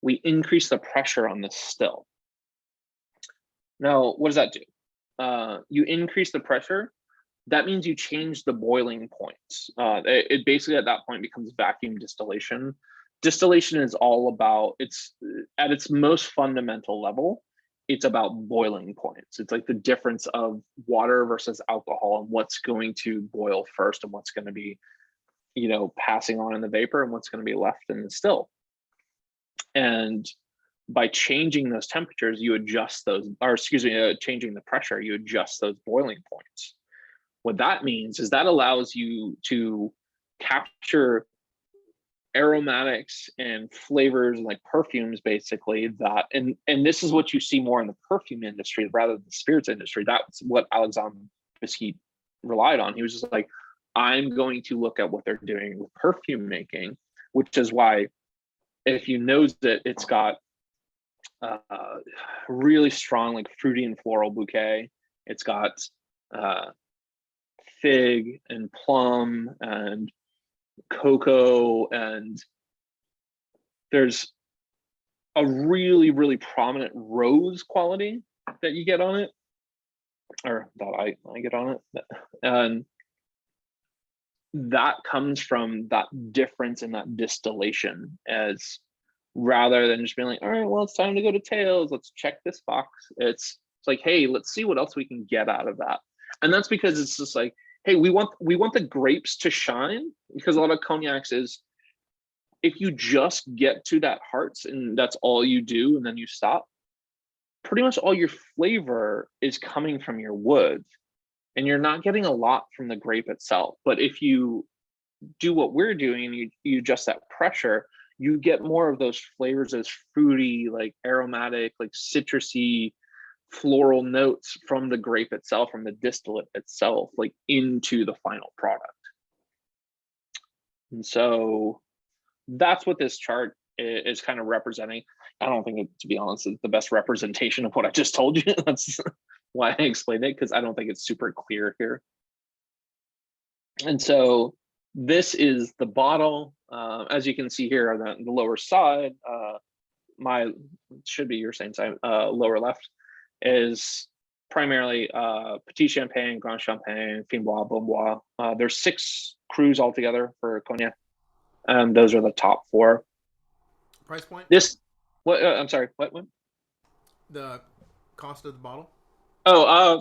we increase the pressure on the still. Now, what does that do? You increase the pressure. That means you change the boiling points. It basically at that point becomes vacuum distillation. Distillation is all about, it's at its most fundamental level, it's about boiling points. It's like the difference of water versus alcohol and what's going to boil first and what's going to be, you know, passing on in the vapor and what's going to be left in the still. And by changing those temperatures, you adjust those, or excuse me, changing the pressure, you adjust those boiling points. What that means is that allows you to capture aromatics and flavors and like perfumes, basically, that, and this is what you see more in the perfume industry rather than the spirits industry. That's what Alexandre Bisquet relied on. He was just like, I'm going to look at what they're doing with perfume making, which is why, if you nose it, it's got really strong, like fruity and floral bouquet. It's got fig and plum and cocoa, and there's a really, really prominent rose quality that you get on it, or that I get on it. And that comes from that difference in that distillation, as rather than just being like, all right, well, it's time to go to tails, let's check this box. It's like, hey, let's see what else we can get out of that. And that's because it's just like, hey, we want the grapes to shine, because a lot of cognacs is, if you just get to that hearts and that's all you do and then you stop, pretty much all your flavor is coming from your wood, and you're not getting a lot from the grape itself. But if you do what we're doing and you adjust that pressure, you get more of those flavors, as fruity, like aromatic, like citrusy, floral notes from the grape itself, from the distillate itself, like into the final product. And so that's what this chart is kind of representing. I don't think it, to be honest, is the best representation of what I just told you. That's why I explained it, because I don't think it's super clear here. And so this is the bottle. As you can see here on the lower side, should be your same side, lower left, is primarily Petit Champagne, Grand Champagne, Fin Bois, Bon Bois. There's 6 crus altogether for cognac. And those are the top four. Price point? This, what? I'm sorry. What? The cost of the bottle? Oh,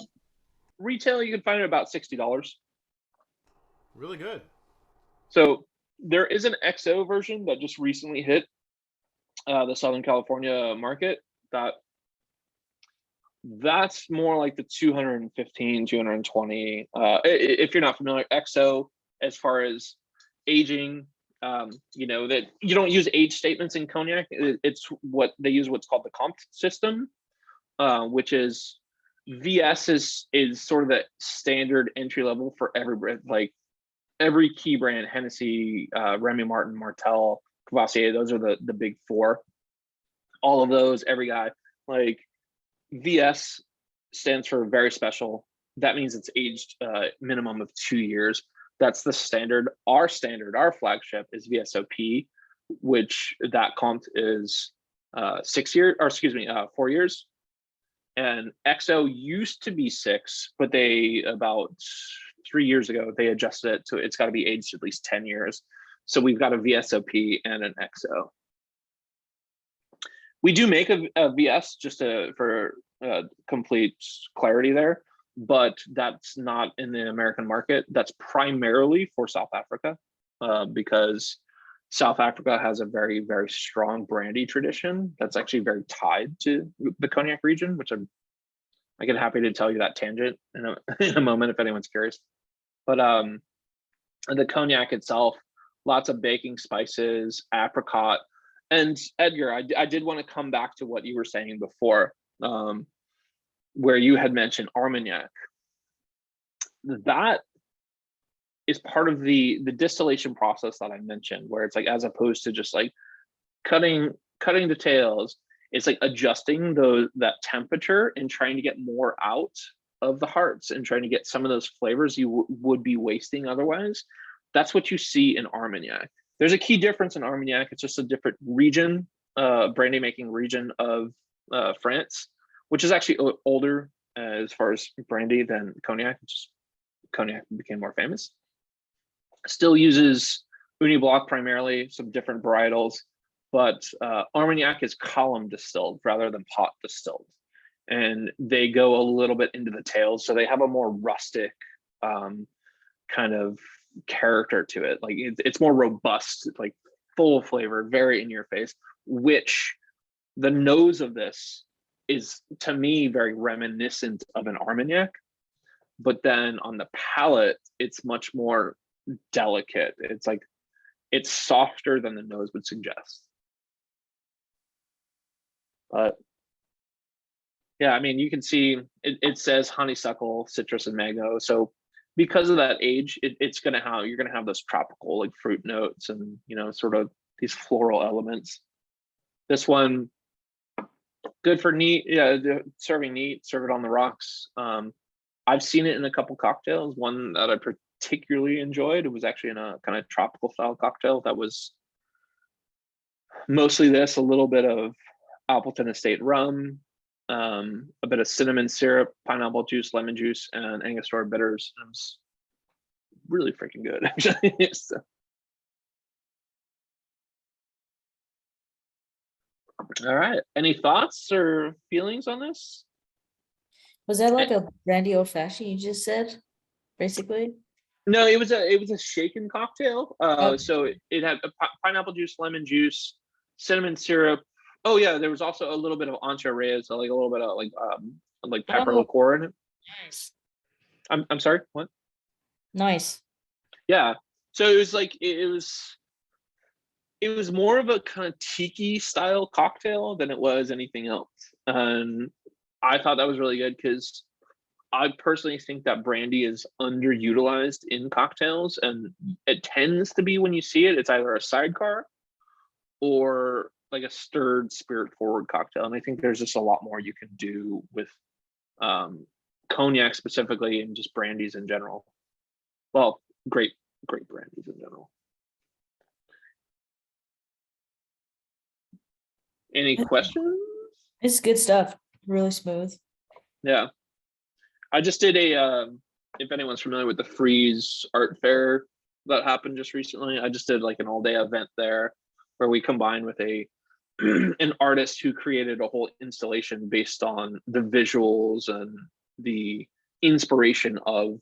retail you can find it about $60. Really good. So there is an XO version that just recently hit the Southern California market. That's more like the 215, 220. If you're not familiar, XO as far as aging, that you don't use age statements in cognac. It's what they use, what's called the comp system, which is VS is sort of the standard entry level for every brand, like every key brand, Hennessy, Remy Martin, Martell, Cavassier. Those are the big four. All of those, every guy, like VS stands for very special. That means it's aged minimum of 2 years. That's the standard. Our flagship is VSOP, which that comp is 6 years, or excuse me, 4 years. And XO used to be 6, but they about 3 years ago they adjusted it to it's got to be aged at least 10 years. So we've got a VSOP and an XO. We do make a VS just for complete clarity there, but that's not in the American market. That's primarily for South Africa, because South Africa has a very, very strong brandy tradition that's actually very tied to the cognac region, which I get happy to tell you that tangent in a moment if anyone's curious. But the cognac itself, lots of baking spices, apricot. And Edgar, I did want to come back to what you were saying before, where you had mentioned Armagnac. That is part of the distillation process that I mentioned, where it's like, as opposed to just like cutting the tails, it's like adjusting that temperature and trying to get more out of the hearts and trying to get some of those flavors you would be wasting otherwise. That's what you see in Armagnac. There's a key difference in Armagnac. It's just a different region, brandy making region of France, which is actually older as far as brandy than cognac. Just cognac became more famous. Still uses Uni Blanc primarily, some different varietals, but Armagnac is column distilled rather than pot distilled. And they go a little bit into the tails, so they have a more rustic kind of character to it. Like it's more robust, like full of flavor, very in your face, which the nose of this is to me very reminiscent of an Armagnac, but then on the palate it's much more delicate. It's like it's softer than the nose would suggest. But yeah, I mean, you can see it says honeysuckle, citrus, and mango. So because of that age, you're gonna have those tropical like fruit notes and sort of these floral elements. This one, good for neat, serving neat, serve it on the rocks. I've seen it in a couple cocktails. One that I particularly enjoyed, it was actually in a kind of tropical style cocktail that was mostly this, a little bit of Appleton Estate rum, a bit of cinnamon syrup, pineapple juice, lemon juice, and Angostura bitters. It was really freaking good, actually. So. All right. Any thoughts or feelings on this? Was that like a brandy old fashioned you just said, basically? No, it was a shaken cocktail. So it had pineapple juice, lemon juice, cinnamon syrup. Oh yeah, there was also a little bit of Ancho Reyes, so like a little bit of like pepper liqueur in it. Nice. I'm sorry, what? Nice. Yeah. So it was like it was more of a kind of tiki style cocktail than it was anything else. And I thought that was really good because I personally think that brandy is underutilized in cocktails, and it tends to be when you see it, it's either a sidecar or like a stirred spirit forward cocktail. And I think there's just a lot more you can do with cognac specifically and just brandies in general. Well, great brandies in general. Any questions? It's good stuff. Really smooth. Yeah. I just did if anyone's familiar with the Freeze Art Fair that happened just recently. I just did like an all day event there where we combined with a an artist who created a whole installation based on the visuals and the inspiration of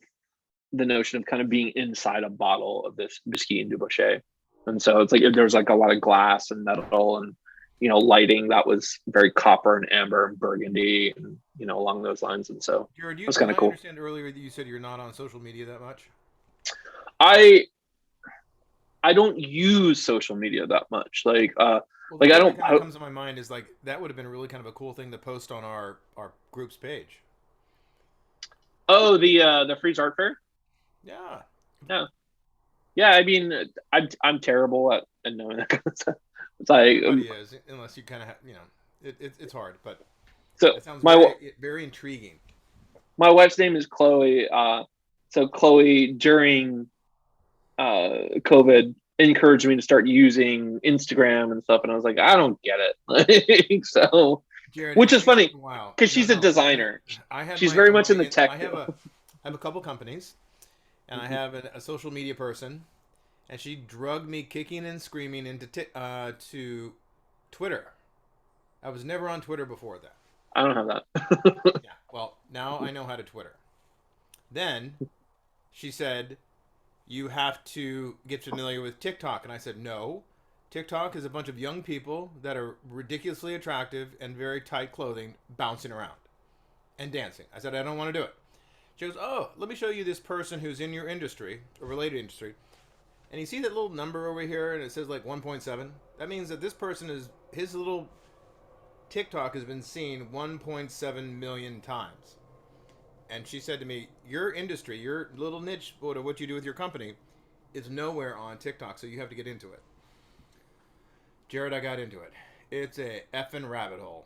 the notion of kind of being inside a bottle of this whiskey and Dubochet. And so it's like there's like a lot of glass and metal and lighting that was very copper and amber and burgundy and along those lines. And so Jared, it was kind of I cool. understand earlier that you said you're not on social media that much. I don't use social media that much. Like Well, like I thing don't that kind of comes to my mind is like that would have been really kind of a cool thing to post on our group's page. Oh, the Freeze Art Fair? Yeah. Yeah, I mean, I'm terrible at knowing that kind of stuff. It's like Everybody is, unless you kind of it's hard, but so it sounds my very intriguing. my wife's name is Chloe. So Chloe during COVID encouraged me to start using Instagram and stuff, and I was like, I don't get it. So, Jared, which is funny wow, because she's a designer. She's very much in the tech. I have a couple companies, and I have a social media person, and she drugged me kicking and screaming into to Twitter. I was never on Twitter before that. I don't have that. Yeah, well, now I know how to Twitter. Then she said, you have to get familiar with TikTok. And I said, no. TikTok is a bunch of young people that are ridiculously attractive and very tight clothing bouncing around and dancing. I said, I don't want to do it. She goes, oh, let me show you this person who's in your industry, a related industry. And you see that little number over here and it says like 1.7? That means that this person his little TikTok has been seen 1.7 million times. And she said to me, your industry, your little niche, what you do with your company, is nowhere on TikTok, so you have to get into it. Jared, I got into it. It's a effing rabbit hole.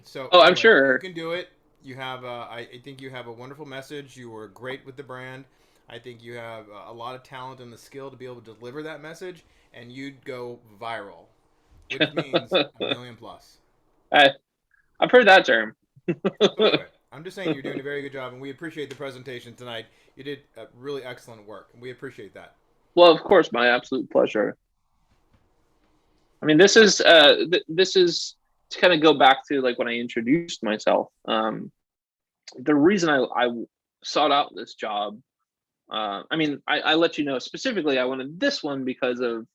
So, anyway, I'm sure you can do it. You have, I think you have a wonderful message. You were great with the brand. I think you have a lot of talent and the skill to be able to deliver that message, and you'd go viral, which means a million plus. I've heard that term. Anyway, I'm just saying you're doing a very good job, and we appreciate the presentation tonight. You did really excellent work, and we appreciate that. Well, of course, my absolute pleasure. I mean, this is to kind of go back to like when I introduced myself. The reason I sought out this job, I mean, I let you know specifically I wanted this one because of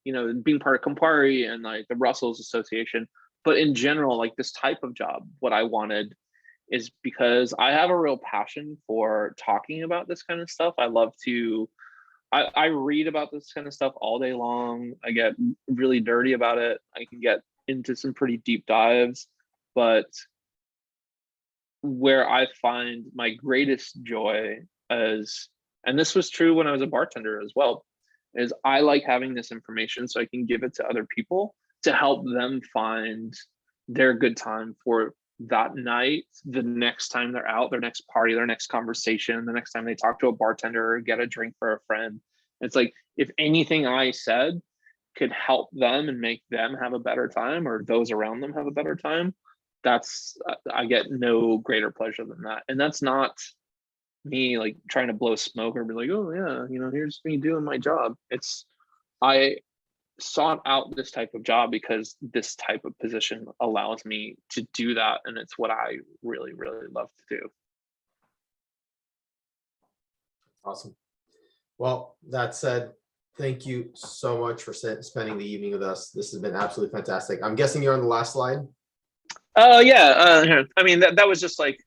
being part of Campari and like the Russell's Association. But in general, like this type of job, what I wanted is because I have a real passion for talking about this kind of stuff. I love to, I read about this kind of stuff all day long. I get really dirty about it. I can get into some pretty deep dives, but where I find my greatest joy is, and this was true when I was a bartender as well, is I like having this information so I can give it to other people to help them find their good time for that night, the next time they're out, their next party, their next conversation, the next time they talk to a bartender or get a drink for a friend. It's like, if anything I said could help them and make them have a better time or those around them have a better time, I get no greater pleasure than that. And that's not me like trying to blow smoke or be like, oh yeah, here's me doing my job. I sought out this type of job because this type of position allows me to do that, and it's what I really, really love to do. Awesome. Well, that said, thank you so much for spending the evening with us. This has been absolutely fantastic. I'm guessing you're on the last slide. Oh yeah, I mean that was just like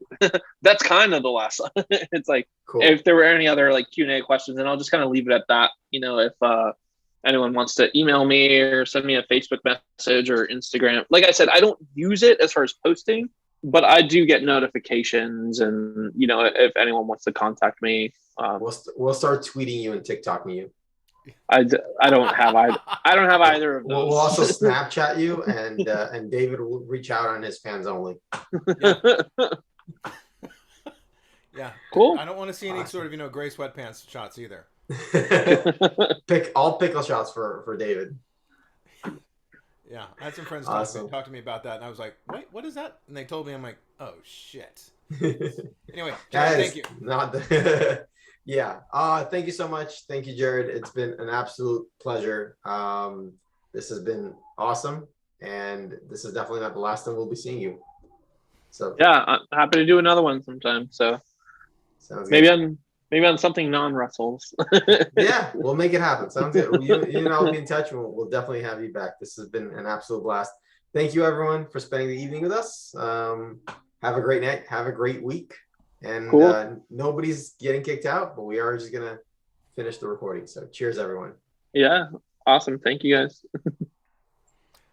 that's kind of the last slide. It's like Cool. If there were any other like Q&A questions, and I'll just kind of leave it at that. If anyone wants to email me or send me a Facebook message or Instagram. Like I said, I don't use it as far as posting, but I do get notifications, and if anyone wants to contact me, We'll start tweeting you and TikToking you. I don't have either of those. We'll also Snapchat you, and David will reach out on his fans only. Yeah. Cool. I don't want to see any sort of gray sweatpants shots either. All pickle shots for David. Yeah, I had some friends Awesome. talk to me about that, and I was like, wait, what is that? And they told me, I'm like, oh shit. Anyway, Jared, thank you. Yeah. Thank you so much. Thank you, Jared. It's been an absolute pleasure. This has been awesome. And this is definitely not the last time we'll be seeing you. So Yeah, I'm happy to do another one sometime. So sounds maybe good. on something non-Russells. Yeah, we'll make it happen. Sounds good. You and I will be in touch. We'll definitely have you back. This has been an absolute blast. Thank you, everyone, for spending the evening with us. Have a great night. Have a great week. And Cool. nobody's getting kicked out, but we are just gonna finish the recording. So cheers, everyone. Yeah, awesome. Thank you guys.